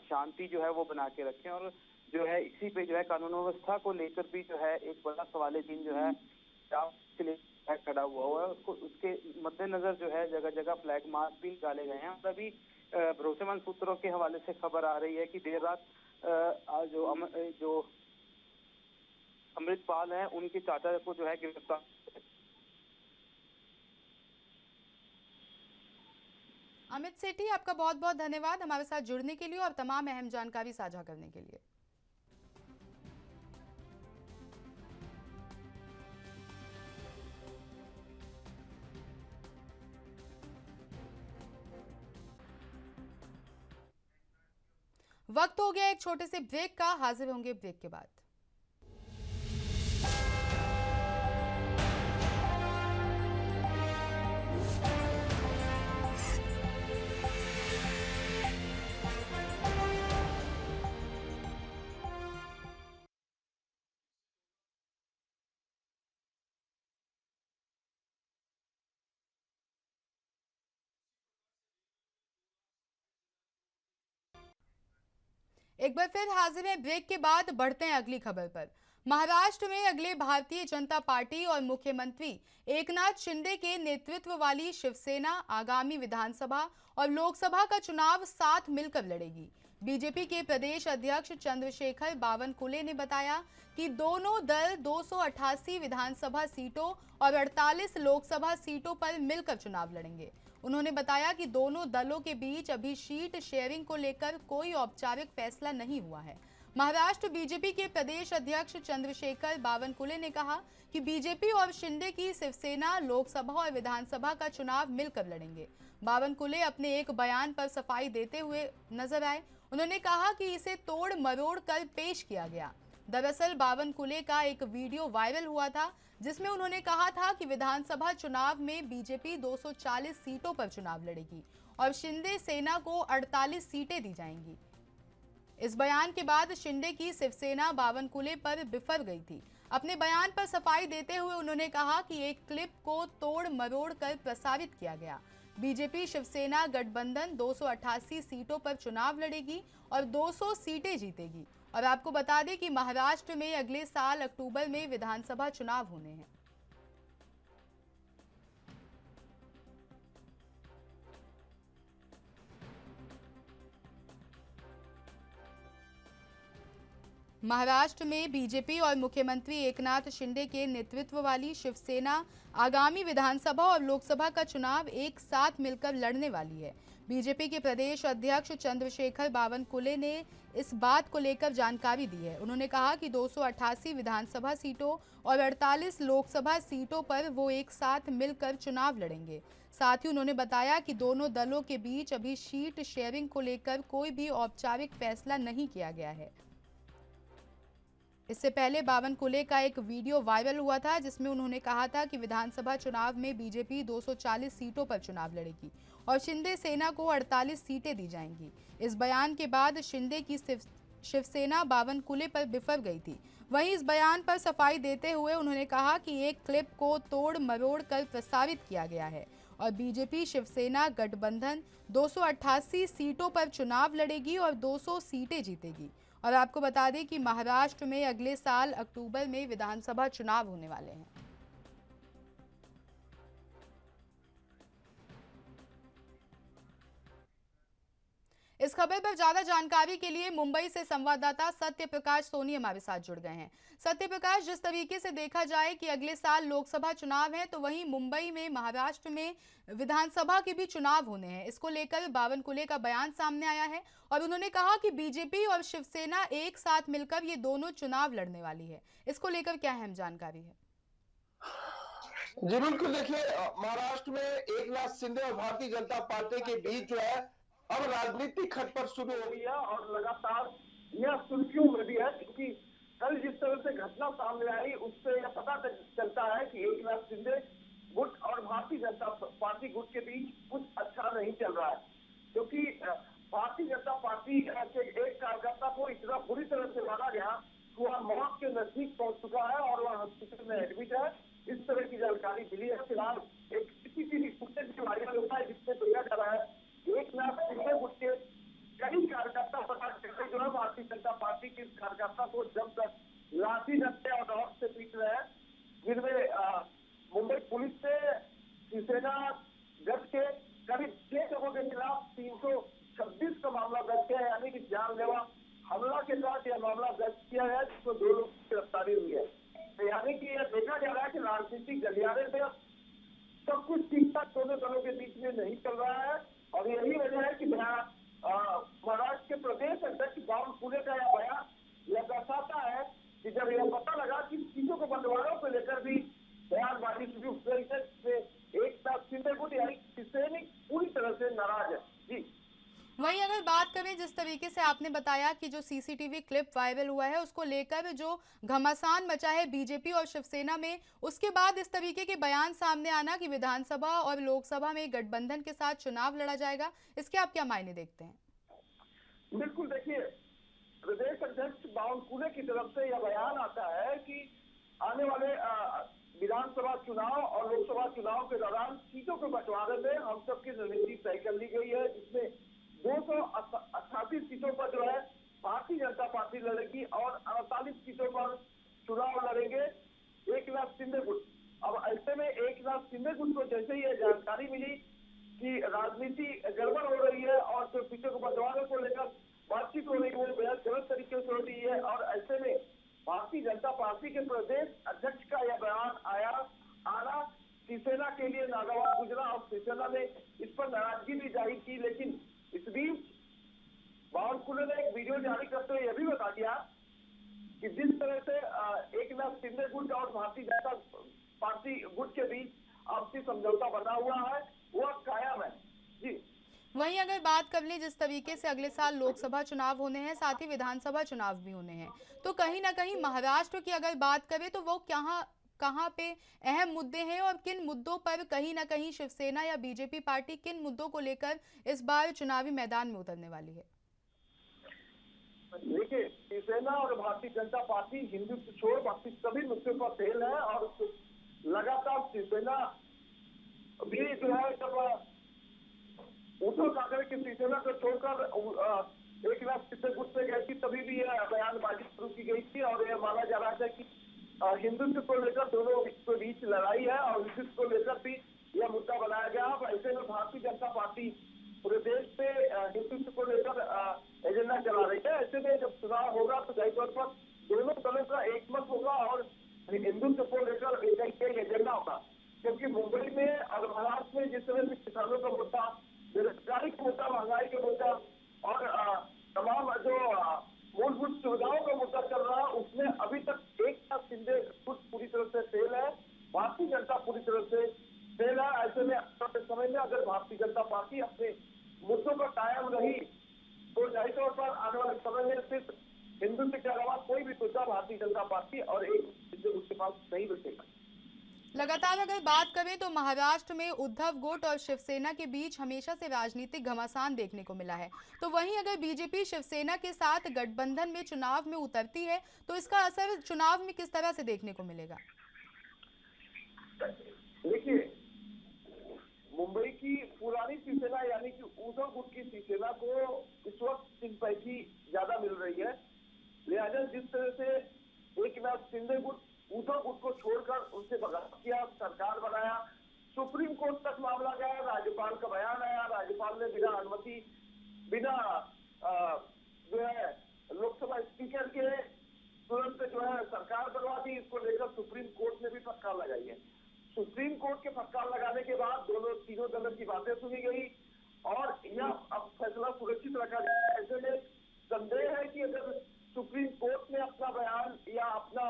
Speaker 10: शांति जो है वो बना के रखें और जो है इसी पे जो है कानून व्यवस्था को लेकर भी जो है एक बड़ा सवाल चिन्ह जो है के लिए खड़ा हुआ है। उसके मद्देनजर जो है जगह जगह फ्लैग मार्च भी निकाले गए हैं। और अभी भरोसेमंद सूत्रों के हवाले से खबर आ रही है कि देर रात जो अमृतपाल है उनके चाचा को जो है गिरफ्तार।
Speaker 1: अमित सेठी, आपका बहुत बहुत धन्यवाद हमारे साथ जुड़ने के लिए और तमाम अहम जानकारी साझा करने के लिए। वक्त हो गया एक छोटे से ब्रेक का, हाजिर होंगे ब्रेक के बाद। एक बार फिर हाजिर है ब्रेक के बाद। बढ़ते हैं अगली खबर पर। महाराष्ट्र में अगले भारतीय जनता पार्टी और मुख्यमंत्री एकनाथ शिंदे के नेतृत्व वाली शिवसेना आगामी विधानसभा और लोकसभा का चुनाव साथ मिलकर लड़ेगी। बीजेपी के प्रदेश अध्यक्ष चंद्रशेखर बावनकुले ने बताया कि दोनों दल 288 विधानसभा सीटों और 48 लोकसभा सीटों पर मिलकर चुनाव लड़ेंगे। उन्होंने बताया कि दोनों दलों के बीच अभी सीट शेयरिंग को लेकर कोई औपचारिक फैसला नहीं हुआ है। महाराष्ट्र बीजेपी के प्रदेश अध्यक्ष चंद्रशेखर बावनकुले ने कहा कि बीजेपी और शिंदे की शिवसेना लोकसभा और विधानसभा का चुनाव मिलकर लड़ेंगे। बावनकुले अपने एक बयान पर सफाई देते हुए नजर आए। उन्होंने कहा कि इसे तोड़ मरोड़ कर पेश किया गया। दरअसल बावनकुले का एक वीडियो वायरल हुआ था जिसमें उन्होंने कहा था कि विधानसभा चुनाव में बीजेपी 240 सीटों पर चुनाव लड़ेगी और शिंदे सेना को 48 सीटें दी जाएंगी। इस बयान के बाद शिंदे की शिवसेना बावनकुले पर बिफर गई थी। अपने बयान पर सफाई देते हुए उन्होंने कहा कि एक क्लिप को तोड़ मरोड़ कर प्रसारित किया गया। बीजेपी शिवसेना गठबंधन 288 सीटों पर चुनाव लड़ेगी और 200 सीटें जीतेगी। और आपको बता दें कि महाराष्ट्र में अगले साल अक्टूबर में विधानसभा चुनाव होने हैं। महाराष्ट्र में बीजेपी और मुख्यमंत्री एकनाथ शिंदे के नेतृत्व वाली शिवसेना आगामी विधानसभा और लोकसभा का चुनाव एक साथ मिलकर लड़ने वाली है। बीजेपी के प्रदेश अध्यक्ष चंद्रशेखर बावनकुले ने इस बात को लेकर जानकारी दी है। उन्होंने कहा कि 288 विधानसभा सीटों और 48 लोकसभा सीटों पर वो एक साथ मिलकर चुनाव लड़ेंगे। साथ ही उन्होंने बताया कि दोनों दलों के बीच अभी सीट शेयरिंग को लेकर कोई भी औपचारिक फैसला नहीं किया गया है। इससे पहले बावनकुले का एक वीडियो वायरल हुआ था जिसमें उन्होंने कहा था कि विधानसभा चुनाव में बीजेपी 240 सीटों पर चुनाव लड़ेगी और शिंदे सेना को 48 सीटें दी जाएंगी। इस बयान के बाद शिंदे की शिवसेना बावनकुले पर बिफर गई थी। वहीं इस बयान पर सफाई देते हुए उन्होंने कहा कि एक क्लिप को तोड़ मरोड़ कर प्रसारित किया गया है और बीजेपी शिवसेना गठबंधन 288 सीटों पर चुनाव लड़ेगी और 200 सीटें जीतेगी। और आपको बता दें कि महाराष्ट्र में अगले साल अक्टूबर में विधानसभा चुनाव होने वाले हैं। इस खबर पर ज्यादा जानकारी के लिए मुंबई से संवाददाता सत्य प्रकाश सोनी हमारे साथ जुड़ गए हैं। सत्य प्रकाश, जिस तरीके से देखा जाए कि अगले साल लोकसभा चुनाव है, तो वहीं मुंबई में, महाराष्ट्र में विधानसभा के भी चुनाव होने हैं। इसको लेकर बावनकुले का बयान सामने आया है और उन्होंने कहा कि बीजेपी और शिवसेना एक साथ मिलकर ये दोनों चुनाव लड़ने वाली है। इसको लेकर क्या अहम जानकारी है?
Speaker 11: जी बिल्कुल, देखिए महाराष्ट्र में एकनाथ शिंदे और भारतीय जनता पार्टी के बीच जो है अब राजनीतिक खटपट शुरू हो गई है और लगातार यह सुर्खियों में भी है, क्योंकि कल जिस तरह से घटना सामने आई उससे यह पता चलता है कि एकनाथ शिंदे गुट और भारतीय जनता पार्टी गुट के बीच कुछ अच्छा नहीं चल रहा है, क्योंकि भारतीय जनता पार्टी के एक कार्यकर्ता को इतना बुरी तरह से मारा गया कि वह मौत के नजदीक पहुंच चुका है और वह हॉस्पिटल में एडमिट है। इस तरह की जानकारी मिली है। फिलहाल एक सीसीटीवी फुटेज भी वायरल होता है जिसमें देखा जा रहा है एकनाथ शिंदे गुट के कई कार्यकर्ता पता चलते जो है भारतीय जनता पार्टी के कार्यकर्ता को जमकर लाठी डंडे और रॉड से पीट रहे हैं, जिनमें मुंबई पुलिस से शिवसेना गठ के करीब 6 लोगों के खिलाफ 326 का मामला दर्ज किया है, यानी कि जानलेवा हमला के साथ यह मामला दर्ज किया है, जिसमें 2 लोगों की गिरफ्तारी हुई है। तो यानी कि यह देखा जा रहा है कि राजनीतिक गलियारे में सब कुछ ठीक ठाक दोनों दलों के बीच में नहीं चल रहा है और यही वजह है कि महाराष्ट्र के प्रदेश अध्यक्ष बावनकुले का यह बयान यह दर्शाता है कि जब यह पता लगा कि सीटों के बंटवारों को लेकर भी बयानबाजी शुरू हो गई है, एक साथ शिंदे गुट यानी शिवसेना पूरी तरह से नाराज है। जी
Speaker 1: वहीं अगर बात करें, जिस तरीके से आपने बताया कि जो सीसीटीवी क्लिप वायरल हुआ है उसको लेकर जो घमासान मचा है बीजेपी और शिवसेना में, उसके बाद इस तरीके के बयान सामने आना कि विधानसभा और लोकसभा में गठबंधन के साथ चुनाव लड़ा जाएगा, इसके आप क्या मायने देखते हैं?
Speaker 11: बिल्कुल, देखिए प्रदेश अध्यक्ष बावनकुले की तरफ से यह बयान आता है कि आने वाले विधानसभा चुनाव और लोकसभा चुनाव के दौरान सीटों के बंटवारे में हम सबकी रणनीति तय कर ली गई है, जिसमें 288 सीटों पर जो है भारतीय जनता पार्टी लड़ेगी और 48 सीटों पर चुनाव लड़ेंगे एकनाथ शिंदे गुट। अब ऐसे में एकनाथ शिंदे गुट को जैसे ही यह जानकारी मिली कि राजनीति गड़बड़ हो रही है और जो सीटों को बंटवारे को लेकर बातचीत हो रही है वो बेहद गलत तरीके से हो रही है, और ऐसे में भारतीय जनता पार्टी के प्रदेश अध्यक्ष का यह बयान आना शिवसेना के लिए नागवार गुजरा और शिवसेना ने इस पर नाराजगी भी जाहिर की। लेकिन इस बीच बावनकुले ने एक वीडियो जारी करते हुए यह भी बता दिया कि जिस तरह से एकनाथ शिंदे गुट और भारतीय जनता पार्टी गुट के बीच आपसी समझौता बना हुआ है वो कायम है। जी
Speaker 1: वहीं अगर बात कर लें, जिस तरीके से अगले साल लोकसभा चुनाव होने हैं, साथ ही विधानसभा चुनाव भी होने हैं, तो कहीं ना कहीं महाराष्ट्र की अगर बात करें तो वो कहाँ पे अहम मुद्दे हैं और किन मुद्दों पर कहीं ना कहीं शिवसेना या बीजेपी पार्टी किन मुद्दों को लेकर इस बार चुनावी मैदान में उतरने वाली है?
Speaker 11: देखिए, शिवसेना और भारतीय जनता पार्टी हिंदुत्व छोड़ बाकी सभी मुद्दों पर फेल है और लगातार शिवसेना भी जो है जब उद्धव ठाकरे की शिवसेना को छोड़कर एकनाथ शिंदे गुट से गई थी तभी भी यह बयानबाजी शुरू की गई थी और यह माना जा रहा था कि हिंदुत्व को लेकर दोनों के बीच लड़ाई है और हिंदुत्व को लेकर भी यह मुद्दा बनाया गया। ऐसे में भारतीय जनता पार्टी पूरे देश पे हिंदुत्व को लेकर एजेंडा चला रही है। ऐसे में जब चुनाव होगा तो जाहिर तौर पर दोनों दलों का एकमत होगा और हिंदुत्व को लेकर एक एजेंडा होगा, क्योंकि मुंबई में और महाराष्ट्र में जिस तरह से किसानों का मुद्दा, बेरोजगारी का मुद्दा, महंगाई का मुद्दा और तमाम जो मूलभूत सुविधाओं का मुद्दा चल रहा है, उसमें अभी तक एकनाथ शिंदे गुट पूरी तरह से फेल है, भारतीय जनता पूरी तरह से फेल है। ऐसे में समय में अगर भारतीय जनता पार्टी अपने मुद्दों पर कायम रही तो जाहिर तौर पर आने वाले समय में सिर्फ हिंदुत्व के अलावा कोई भी मुद्दा भारतीय जनता पार्टी और एक शिंदे गुट के पास नहीं बचेगा।
Speaker 1: लगातार अगर बात करें तो महाराष्ट्र में उद्धव गुट और शिवसेना के बीच हमेशा से राजनीतिक घमासान देखने को मिला है, तो वहीं अगर बीजेपी शिवसेना के साथ गठबंधन में चुनाव में उतरती है तो इसका असर चुनाव में किस तरह से देखने को मिलेगा?
Speaker 11: देखिए, मुंबई की पुरानी शिवसेना यानी कि उद्धव गुट की शिवसेना को इस वक्त सिंपैथी ज्यादा मिल रही है, लिहाजा जिस तरह से एकनाथ शिंदे गुट उद्धव गुट को छोड़कर उनसे बगावत किया, सरकार बनाया, सुप्रीम कोर्ट तक मामला गया, राज्यपाल का बयान आया, राज्यपाल ने बिना अनुमति बिना जो है लोकसभा स्पीकर के तुरंत जो है सरकार बनवा दी। इसको लेकर सुप्रीम कोर्ट ने भी फटकार लगाई है। सुप्रीम कोर्ट के फटकार लगाने के बाद तीनों दलों की बातें सुनी गई और यह अब फैसला सुरक्षित रखा गया। ऐसे में संदेह है कि अगर सुप्रीम कोर्ट ने अपना बयान या अपना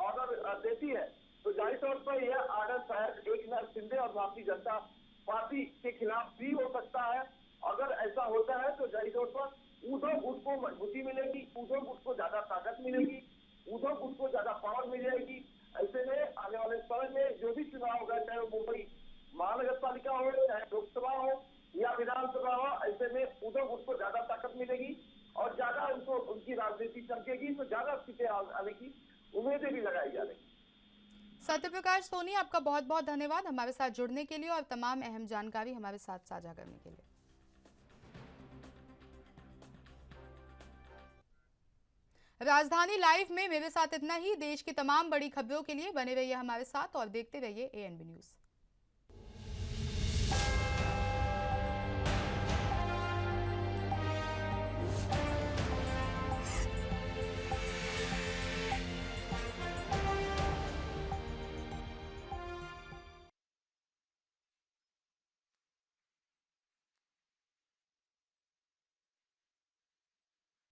Speaker 11: ऑर्डर देती है तो जाहिर तौर पर यह ऑर्डर शायद एकनाथ शिंदे और भारतीय जनता पार्टी के खिलाफ भी हो सकता है। अगर ऐसा होता है तो जाहिर तौर पर उद्धव गुट को मजबूती मिलेगी, उद्धव गुट को ज्यादा ताकत मिलेगी, उद्धव गुट को ज्यादा पावर मिल जाएगी। ऐसे में आने वाले समय में जो भी चुनाव होगा, चाहे वो मुंबई महानगर पालिका हो, चाहे लोकसभा हो या विधानसभा हो, ऐसे में उद्धव गुट को ज्यादा ताकत मिलेगी और ज्यादा उनको उनकी राजनीति चमकेगी, तो ज्यादा सीटें आने की उम्मीदें भी लगाई जा रही।
Speaker 1: सत्यप्रकाश सोनी, आपका बहुत बहुत धन्यवाद हमारे साथ जुड़ने के लिए और तमाम अहम जानकारी हमारे साथ साझा करने के लिए। राजधानी लाइव में मेरे साथ इतना ही। देश की तमाम बड़ी खबरों के लिए बने रहिए हमारे साथ और देखते रहिए ANB न्यूज़।